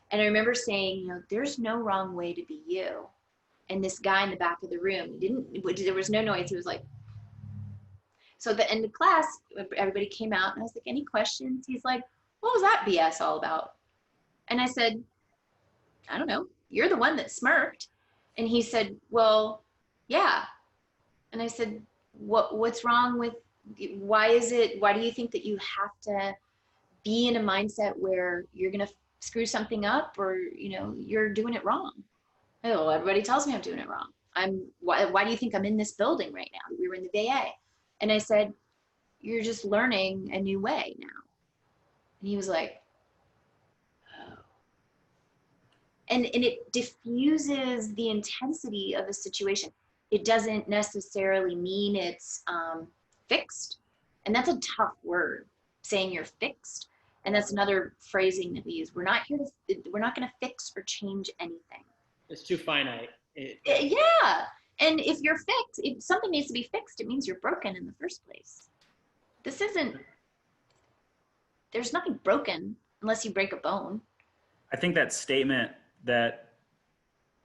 And I remember saying, there's no wrong way to be you. And this guy in the back of the room, there was no noise. He was like, so at the end of class, everybody came out and I was like, any questions? He's like, what was that BS all about? And I said, I don't know. You're the one that smirked. And he said, well, yeah. And I said, what's wrong with, why do you think that you have to be in a mindset where you're going to screw something up, or, you're doing it wrong? Oh, everybody tells me I'm doing it wrong. Why do you think I'm in this building right now? We were in the VA. And I said, you're just learning a new way now. And he was like, oh. And it diffuses the intensity of a situation. It doesn't necessarily mean it's fixed. And that's a tough word, saying you're fixed. And that's another phrasing that we use. We're not going to fix or change anything. It's too finite. Yeah. And if something needs to be fixed, it means you're broken in the first place. There's nothing broken unless you break a bone. I think that statement that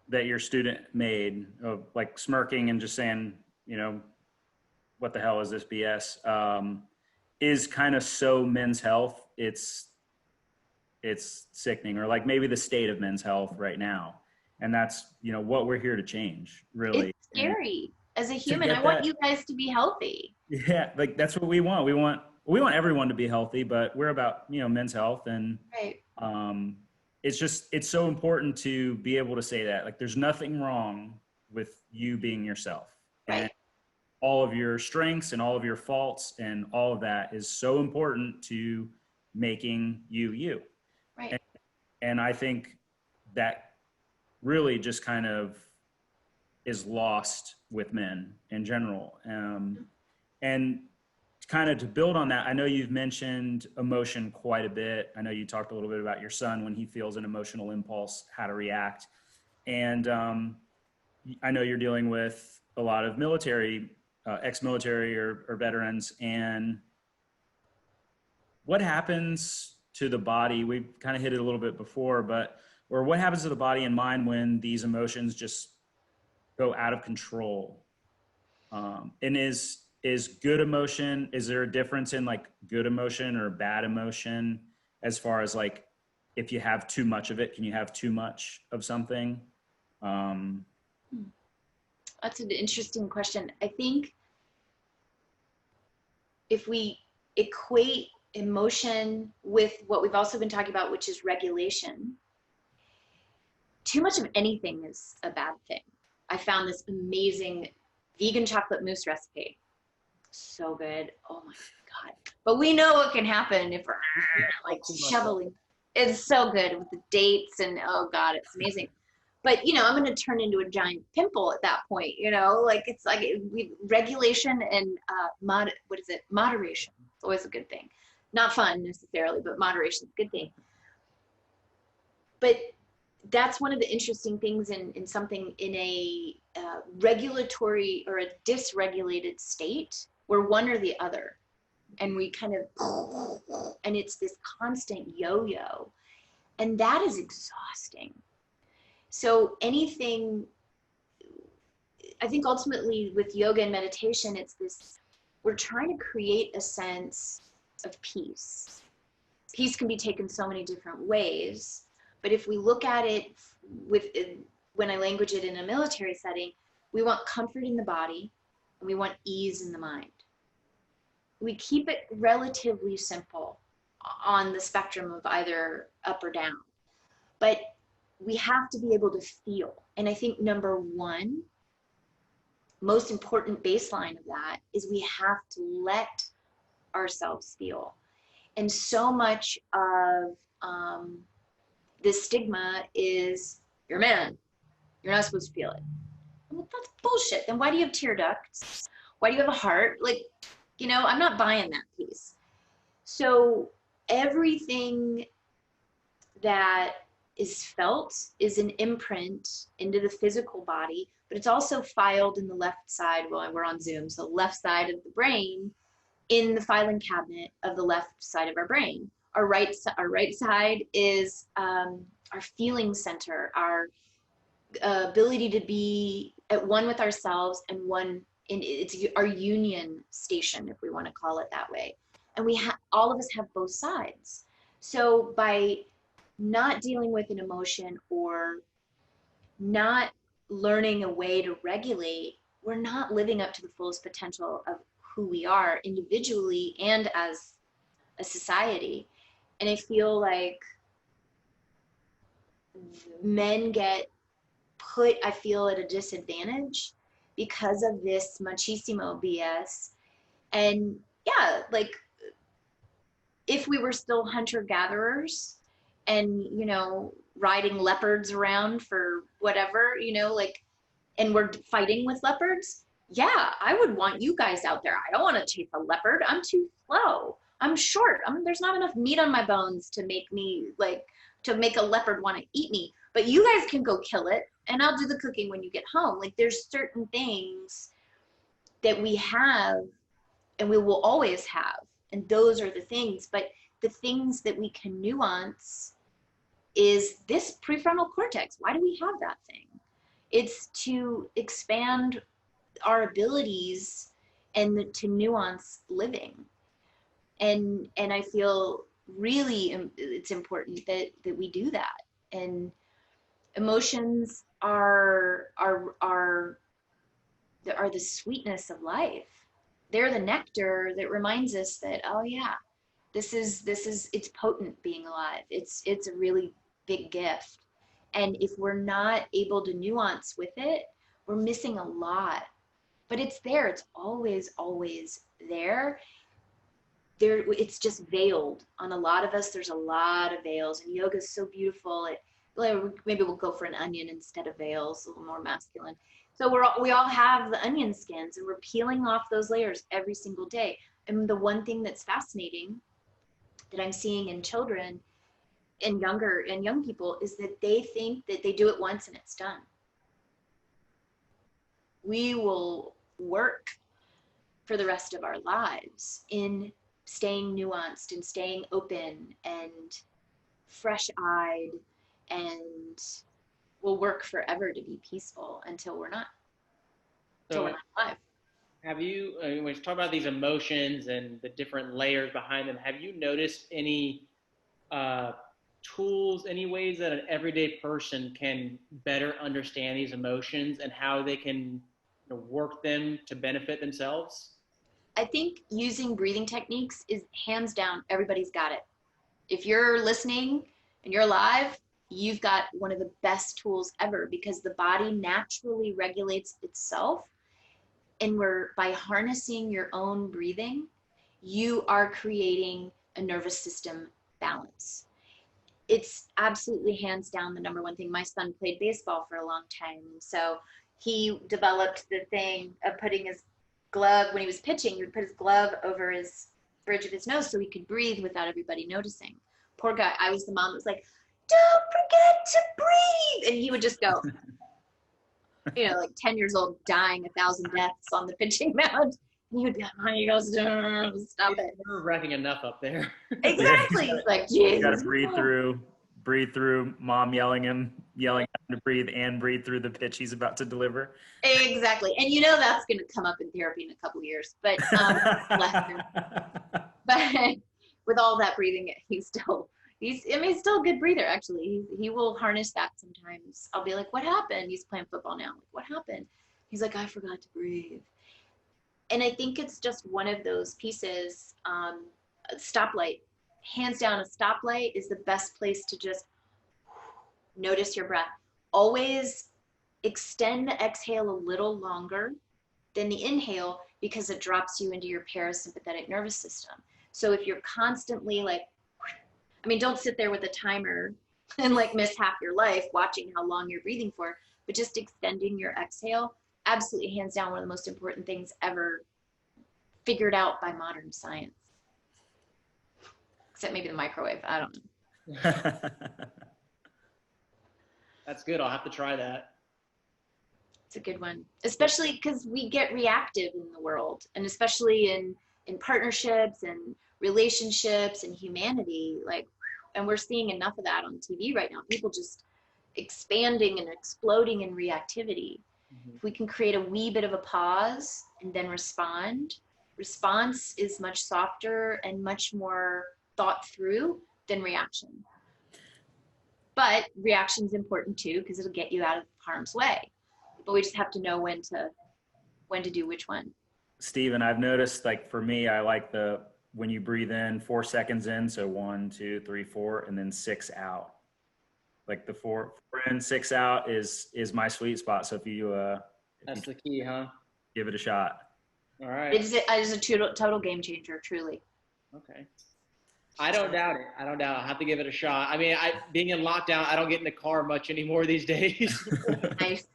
your student made of like smirking and just saying, what the hell is this BS, is kind of so men's health. It's sickening, or like maybe the state of men's health right now. And that's, what we're here to change, really. It's scary. As a human, I want you guys to be healthy. Yeah, like that's what we want. We want everyone to be healthy, but we're about, men's health. And right. It's so important to be able to say that. Like, there's nothing wrong with you being yourself. Right. And all of your strengths and all of your faults and all of that is so important to making you. Right. And I think that really just kind of is lost with men in general. And kind of to build on that, I know you've mentioned emotion quite a bit. I know you talked a little bit about your son when he feels an emotional impulse, how to react. And I know you're dealing with a lot of military, ex-military or veterans. And what happens to the body? We've kind of hit it a little bit before, or what happens to the body and mind when these emotions just go out of control? And is good emotion, is there a difference in like good emotion or bad emotion, as far as like, if you have too much of it, can you have too much of something? That's an interesting question. I think if we equate emotion with what we've also been talking about, which is regulation, too much of anything is a bad thing. I found this amazing vegan chocolate mousse recipe. So good. Oh my God. But we know what can happen if we're like shoveling. It's so good with the dates and oh God, it's amazing. But I'm going to turn into a giant pimple at that point, like it's like regulation and moderation. It's always a good thing. Not fun necessarily, but moderation is a good thing. But that's one of the interesting things in something in a regulatory or a dysregulated state, where one or the other, and we kind of, and it's this constant yo-yo, and that is exhausting. So anything, I think ultimately with yoga and meditation, it's this, we're trying to create a sense of peace. Peace can be taken so many different ways, but if we look at it when I language it in a military setting, we want comfort in the body and we want ease in the mind. We keep it relatively simple on the spectrum of either up or down, but we have to be able to feel. And I think number one, most important baseline of that is we have to let ourselves feel. And so much of this stigma is, you're a man, you're not supposed to feel it. I'm like, that's bullshit. Then why do you have tear ducts? Why do you have a heart? Like, I'm not buying that piece. So everything that is felt is an imprint into the physical body, but it's also filed in the left side. Well, we're on Zoom, so left side of the brain, in the filing cabinet of the left side of our brain. Our right side is our feeling center, our ability to be at one with ourselves and one in, it's our union station, if we want to call it that way. And all of us have both sides. So by not dealing with an emotion or not learning a way to regulate, we're not living up to the fullest potential of who we are individually and as a society. And I feel like men get put, I feel, at a disadvantage because of this machismo BS. And yeah, like if we were still hunter-gatherers and, riding leopards around for whatever, and we're fighting with leopards, yeah, I would want you guys out there. I don't want to chase a leopard. I'm too slow. I'm short. There's not enough meat on my bones to make a leopard want to eat me. But you guys can go kill it, and I'll do the cooking when you get home. Like, there's certain things that we have and we will always have. And those are the things. But the things that we can nuance is this prefrontal cortex. Why do we have that thing? It's to expand our abilities and to nuance living. And I feel really it's important that we do that. And emotions are the sweetness of life. They're the nectar that reminds us that, oh yeah, this is it's potent being alive. It's a really big gift. And if we're not able to nuance with it, we're missing a lot. But it's there. It's always there. It's just veiled on a lot of us. There's a lot of veils, and yoga is so beautiful. Maybe we'll go for an onion instead of veils, a little more masculine. So we all have the onion skins, and we're peeling off those layers every single day. And the one thing that's fascinating that I'm seeing in children and young people is that they think that they do it once and it's done. We will work for the rest of our lives in staying nuanced and staying open and fresh-eyed, and we'll work forever to be peaceful until we're not. Until we're not alive. Have you, when you talk about these emotions and the different layers behind them, have you noticed any tools, any ways that an everyday person can better understand these emotions and how they can work them to benefit themselves? I think using breathing techniques is hands down, everybody's got it. If you're listening and you're alive, you've got one of the best tools ever, because the body naturally regulates itself. And by harnessing your own breathing, you are creating a nervous system balance. It's absolutely hands down the number one thing. My son played baseball for a long time. So he developed the thing of putting his glove, when he was pitching, he would put his glove over his bridge of his nose so he could breathe without everybody noticing. Poor guy. I was the mom that was like, don't forget to breathe. And he would just go, like 10 years old, dying 1,000 deaths on the pitching mound. And he would be like, he goes, stop it. We're racking enough up there. Exactly. He's like, Jesus. You got to breathe through mom yelling at him to breathe, and breathe through the pitch he's about to deliver. Exactly. And that's going to come up in therapy in a couple of years. But, but with all that breathing, he's still a good breather, actually. He will harness that sometimes. I'll be like, what happened? He's playing football now. Like, what happened? He's like, I forgot to breathe. And I think it's just one of those pieces. A stoplight. Hands down, a stoplight is the best place to just notice your breath. Always extend the exhale a little longer than the inhale, because it drops you into your parasympathetic nervous system. So if you're constantly don't sit there with a timer and miss half your life watching how long you're breathing for, but just extending your exhale, absolutely hands down one of the most important things ever figured out by modern science. Except maybe the microwave, I don't know. That's good, I'll have to try that. It's a good one, especially because we get reactive in the world, and especially in partnerships and relationships and humanity, and we're seeing enough of that on TV right now. People just expanding and exploding in reactivity. Mm-hmm. If we can create a wee bit of a pause and then response is much softer and much more thought through than reaction. But reaction is important too, because it'll get you out of harm's way. But we just have to know when to do which one. Steven, I've noticed, for me, I like when you breathe in 4 seconds in, so 1, 2, 3, 4, and then 6 out. The 4 in, 6 out is my sweet spot. So if you that's the key, huh? Give it a shot. All right. It is a total game changer, truly. Okay. I don't doubt it. I'll have to give it a shot. Being in lockdown, I don't get in the car much anymore these days. Nice.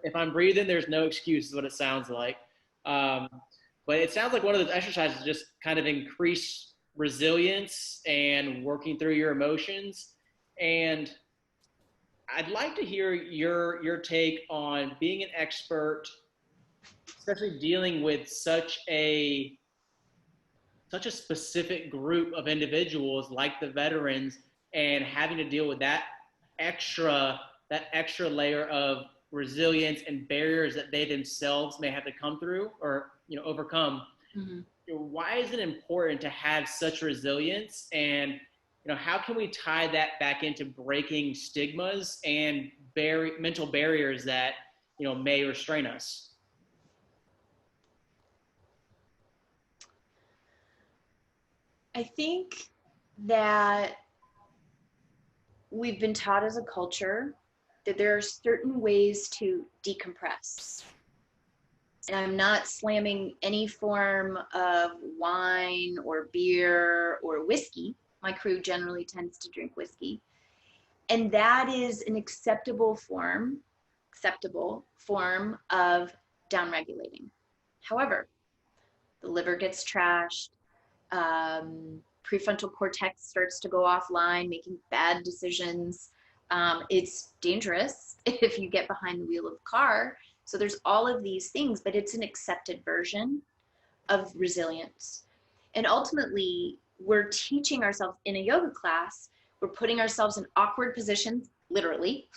If I'm breathing, there's no excuse, is what it sounds like. But it sounds like one of those exercises just kind of increase resilience and working through your emotions. And I'd like to hear your take on being an expert, especially dealing with such a specific group of individuals like the veterans, and having to deal with extra that extra layer of resilience and barriers that they themselves may have to come through or overcome. Mm-hmm. Why is it important to have such resilience, and how can we tie that back into breaking stigmas and mental barriers that may restrain us? I think that we've been taught as a culture that there are certain ways to decompress. And I'm not slamming any form of wine or beer or whiskey. My crew generally tends to drink whiskey. And that is an acceptable form of downregulating. However, the liver gets trashed, prefrontal cortex starts to go offline, making bad decisions. It's dangerous if you get behind the wheel of a car. So there's all of these things, but it's an accepted version of resilience. And ultimately, we're teaching ourselves in a yoga class, we're putting ourselves in awkward positions, literally,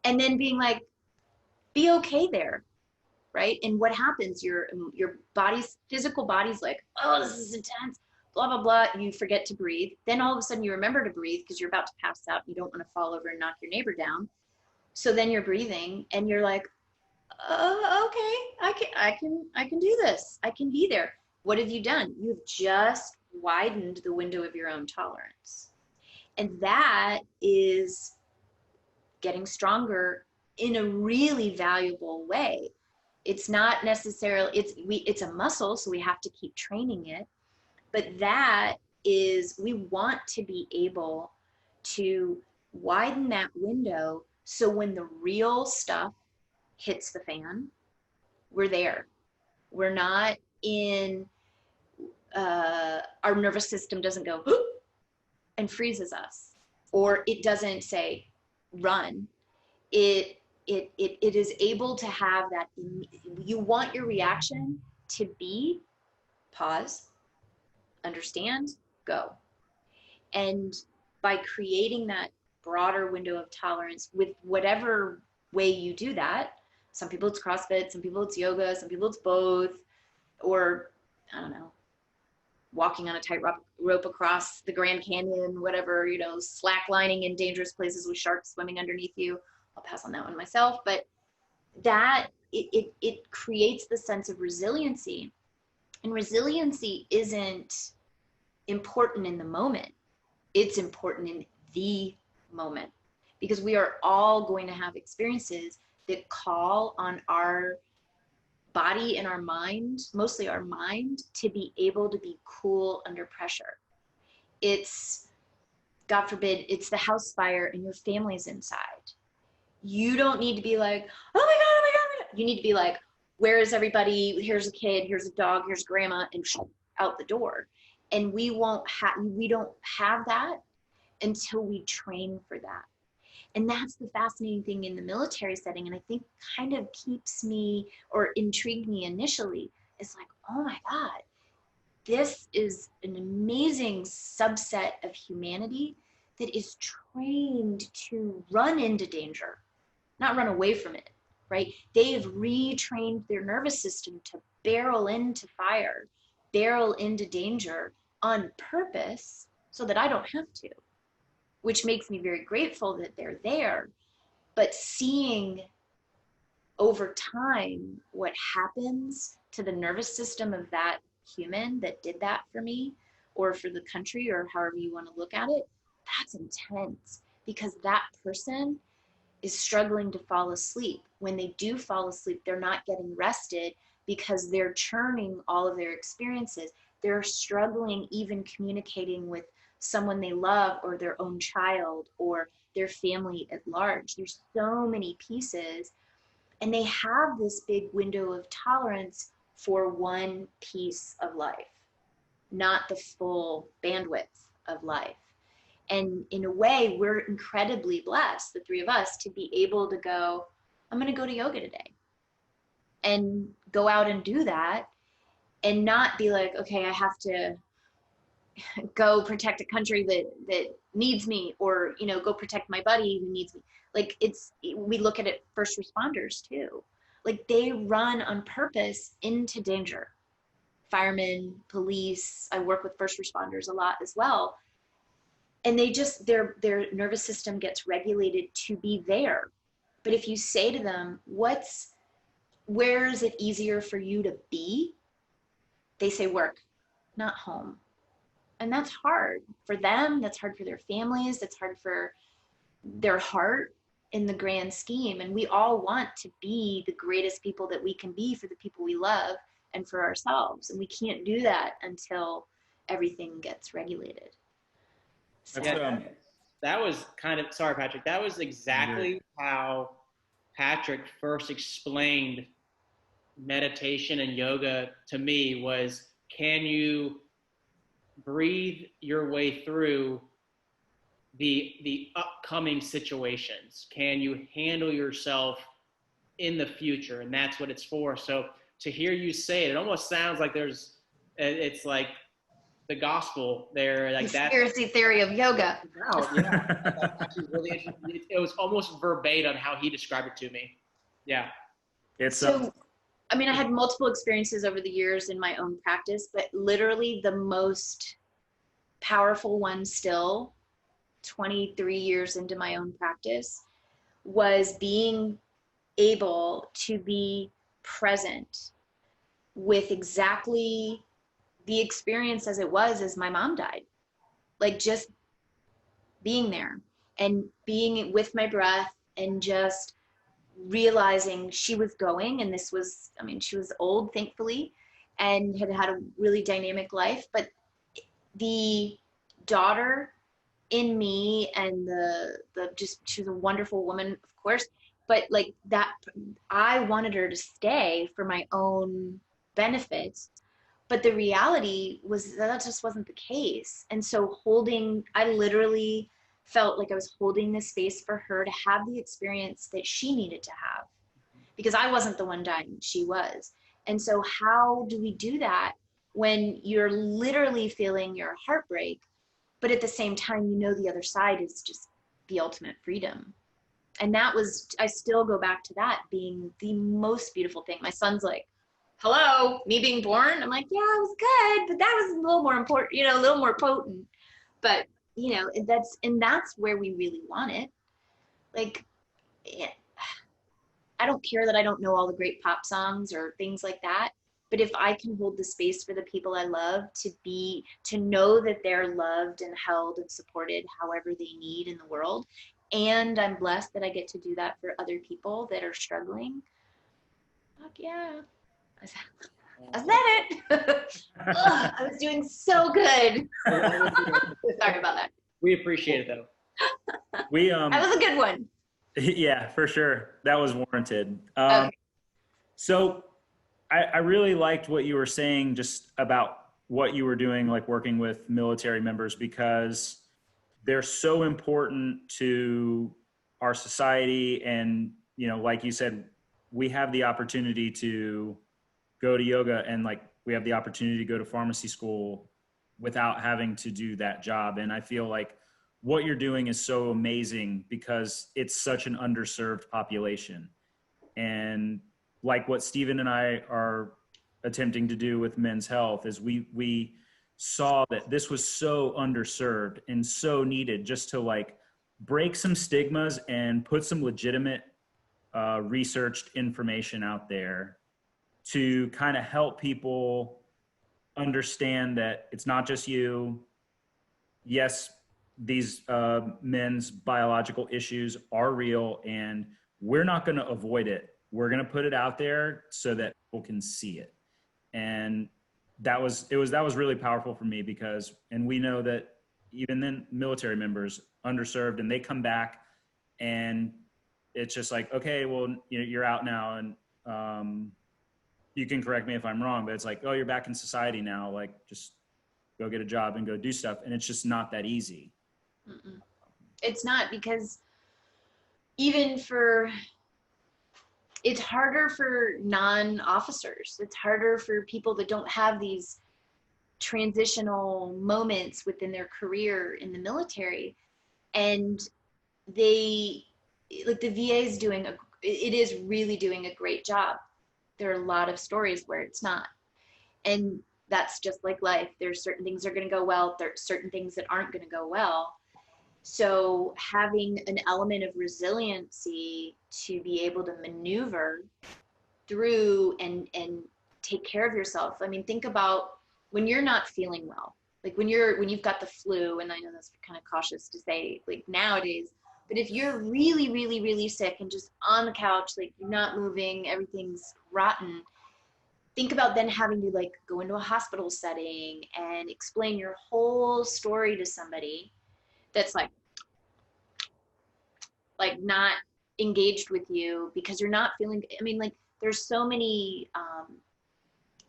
and then being like, be okay there, right? And what happens? Your physical body's like, oh, this is intense, blah, blah, blah. You forget to breathe. Then all of a sudden you remember to breathe because you're about to pass out. You don't want to fall over and knock your neighbor down. So then you're breathing and you're like, okay, I can do this. I can be there. What have you done? You've just widened the window of your own tolerance. And that is getting stronger in a really valuable way. It's not necessarily, it's a muscle, so we have to keep training it. But that is, we want to be able to widen that window so when the real stuff hits the fan, we're there. We're not in, our nervous system doesn't go and freezes us, or it doesn't say run. It is able to have that. You want your reaction to be pause, understand, go. And by creating that broader window of tolerance with whatever way you do that, some people it's CrossFit, some people it's yoga, some people it's both, or I don't know, walking on a tight rope across the Grand Canyon, whatever, slacklining in dangerous places with sharks swimming underneath you. I'll pass on that one myself, but that it creates the sense of resiliency. And resiliency isn't important in the moment. It's important in the moment, because we are all going to have experiences that call on our body and our mind, mostly our mind, to be able to be cool under pressure. It's, God forbid, it's the house fire and your family's inside. You don't need to be like, oh my God, oh my God, oh my God. You need to be like, where is everybody? Here's a kid, here's a dog, here's grandma, and out the door. And we don't have that until we train for that. And that's the fascinating thing in the military setting. And I think kind of keeps me, or intrigued me initially, is like, oh my God, this is an amazing subset of humanity that is trained to run into danger, not run away from it, right? They have retrained their nervous system to barrel into fire, barrel into danger on purpose so that I don't have to, which makes me very grateful that they're there. But seeing over time what happens to the nervous system of that human that did that for me, or for the country, or however you want to look at it, that's intense, because that person is struggling to fall asleep. When they do fall asleep, they're not getting rested because they're churning all of their experiences. They're struggling even communicating with someone they love, or their own child, or their family at large. There's so many pieces, and they have this big window of tolerance for one piece of life. not the full bandwidth of life. And in a way, we're incredibly blessed, the three of us, to be able to go, I'm going to go to yoga today and go out and do that, and not be like, okay, I have to go protect a country that needs me, or, you know, go protect my buddy who needs me. Like, we look at it, first responders too. Like, they run on purpose into danger. Firemen, police, I work with first responders a lot as well. And they just, their nervous system gets regulated to be there. But if you say to them, where is it easier for you to be? They say work, not home. And that's hard for them. That's hard for their families. That's hard for their heart in the grand scheme. And we all want to be the greatest people that we can be for the people we love and for ourselves. And we can't do that until everything gets regulated. So, Yeah, that was kind of, sorry, Patrick, that was exactly how Patrick first explained meditation and yoga to me. Was, can you breathe your way through the upcoming situations? Can you handle yourself in the future? And that's what it's for. So to hear you say it, it almost sounds like it's like the gospel there, like that conspiracy theory of yoga. Oh, yeah. That's actually really interesting. It was almost verbatim how he described it to me. Yeah. It's So, I mean, I had multiple experiences over the years in my own practice, but literally the most powerful one still, 23 years into my own practice, was being able to be present with exactly the experience as it was as my mom died. Like, just being there and being with my breath and just realizing she was going, and this was, I mean, she was old, thankfully, and had had a really dynamic life, but the daughter in me, and the just, she was a wonderful woman, of course, but like that, I wanted her to stay for my own benefits. But the reality was that just wasn't the case. And so I literally felt like I was holding this space for her to have the experience that she needed to have, because I wasn't the one dying, she was. And so how do we do that when you're literally feeling your heartbreak, but at the same time, you know, the other side is just the ultimate freedom? And that was, I still go back to that being the most beautiful thing. My son's like, hello, me being born? I'm like, yeah, it was good, but that was a little more important, you know, a little more potent. But, you know, that's where we really want it. Like, yeah, I don't care that I don't know all the great pop songs or things like that. But if I can hold the space for the people I love to know that they're loved and held and supported however they need in the world, and I'm blessed that I get to do that for other people that are struggling, fuck yeah. I said it. Ugh, I was doing so good. Sorry about that. We appreciate it though. That was a good one. Yeah, for sure. That was warranted. Okay. So I really liked what you were saying just about what you were doing, like working with military members, because they're so important to our society. And, you know, like you said, we have the opportunity to go to yoga, and like we have the opportunity to go to pharmacy school without having to do that job. And I feel like what you're doing is so amazing because it's such an underserved population. And like what Stephen and I are attempting to do with Men's Health is we saw that this was so underserved and so needed, just to like break some stigmas and put some legitimate researched information out there to kind of help people understand that it's not just you. Yes, these men's biological issues are real, and we're not going to avoid it. We're going to put it out there so that people can see it. And that was really powerful for me, because, and we know that even then military members underserved, and they come back and it's just like, okay, well, you know, you're out now, and you can correct me if I'm wrong, but it's like, oh, you're back in society now. Like, just go get a job and go do stuff. And it's just not that easy. Mm-mm. It's not, because it's harder for non-officers. It's harder for people that don't have these transitional moments within their career in the military. And the VA is it is really doing a great job. There are a lot of stories where it's not. And that's just like life. There's certain things that are going to go well. There's certain things that aren't going to go well. So having an element of resiliency to be able to maneuver through and take care of yourself. I mean, think about when you're not feeling well, like when you've got the flu, and I know that's kind of cautious to say like nowadays, but if you're really, really, really sick and just on the couch, like you're not moving, everything's rotten, think about then having to like go into a hospital setting and explain your whole story to somebody that's like not engaged with you because you're not feeling. I mean, like there's so many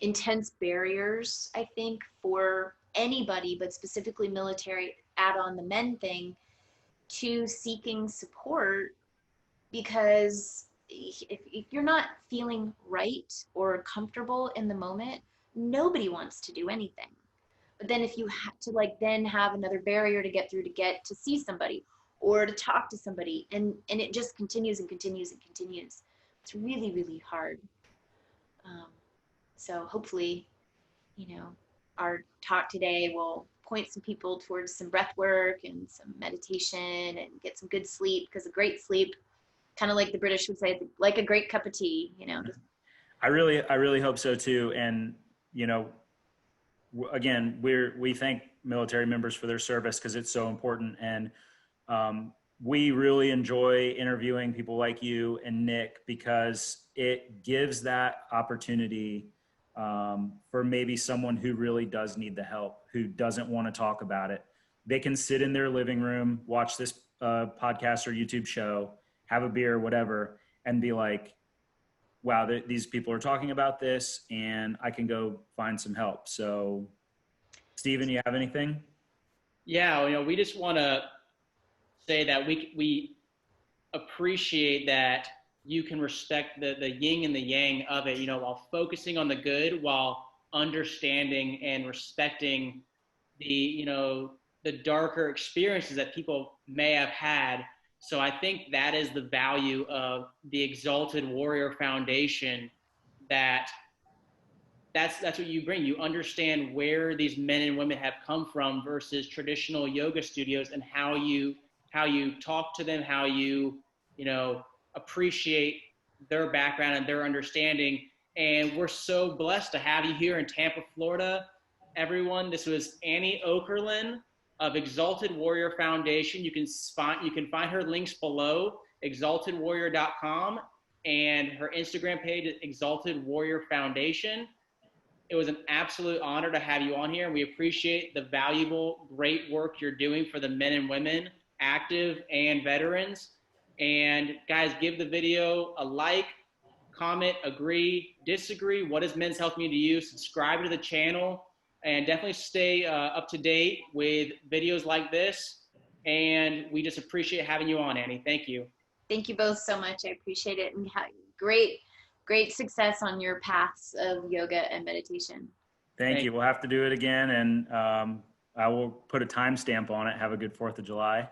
intense barriers, I think, for anybody, but specifically military, add on the men thing, to seeking support, because if you're not feeling right or comfortable in the moment, nobody wants to do anything. But then if you have to then have another barrier to get through to get to see somebody or to talk to somebody, and it just continues and continues and continues. It's really, really hard. So hopefully, our talk today will point some people towards some breath work and some meditation and get some good sleep, because a great sleep, kind of like the British would say, like a great cup of tea, I really hope so too. And, again, we thank military members for their service because it's so important. And we really enjoy interviewing people like you and Nick, because it gives that opportunity for maybe someone who really does need the help, who doesn't want to talk about it. They can sit in their living room, watch this podcast or YouTube show, have a beer, whatever, and be like, wow, these people are talking about this and I can go find some help. So Stephen, you have anything? Yeah, we just want to say that we appreciate that you can respect the yin and the yang of it, while focusing on the good, while understanding and respecting the darker experiences that people may have had. So I think that is the value of the Exalted Warrior Foundation, that's what you bring. You understand where these men and women have come from versus traditional yoga studios, and how you talk to them, how you appreciate their background and their understanding. And we're so blessed to have you here in Tampa, Florida. Everyone, this was Annie Okerlin of Exalted Warrior Foundation. You can find her links below, exaltedwarrior.com, and her Instagram page is Exalted Warrior Foundation. It was an absolute honor to have you on here, and we appreciate the valuable, great work you're doing for the men and women, active and veterans. And guys, give the video a like, comment, agree, disagree. What does Men's Health mean to you? Subscribe to the channel, and definitely stay up to date with videos like this. And we just appreciate having you on, Annie. Thank you. Thank you both so much. I appreciate it, and great success on your paths of yoga and meditation. Thank you. We'll have to do it again, and I will put a timestamp on it. Have a good 4th of July.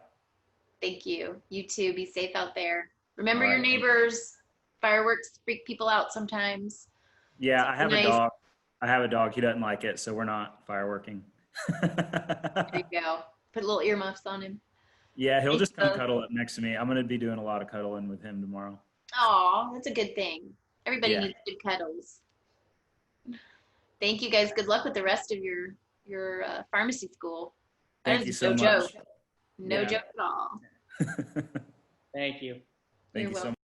Thank you. You too. Be safe out there. Remember your right, neighbors. Fireworks freak people out sometimes. Yeah, I have nice. a dog. I have a dog. He doesn't like it, so we're not fireworking. There you go. Put little earmuffs on him. Yeah, he'll just come cuddle up next to me. I'm going to be doing a lot of cuddling with him tomorrow. Oh, that's a good thing. Everybody needs good cuddles. Thank you guys. Good luck with the rest of your pharmacy school. Thank you so much. Joke. No joke at all. Thank you. Thank you so much.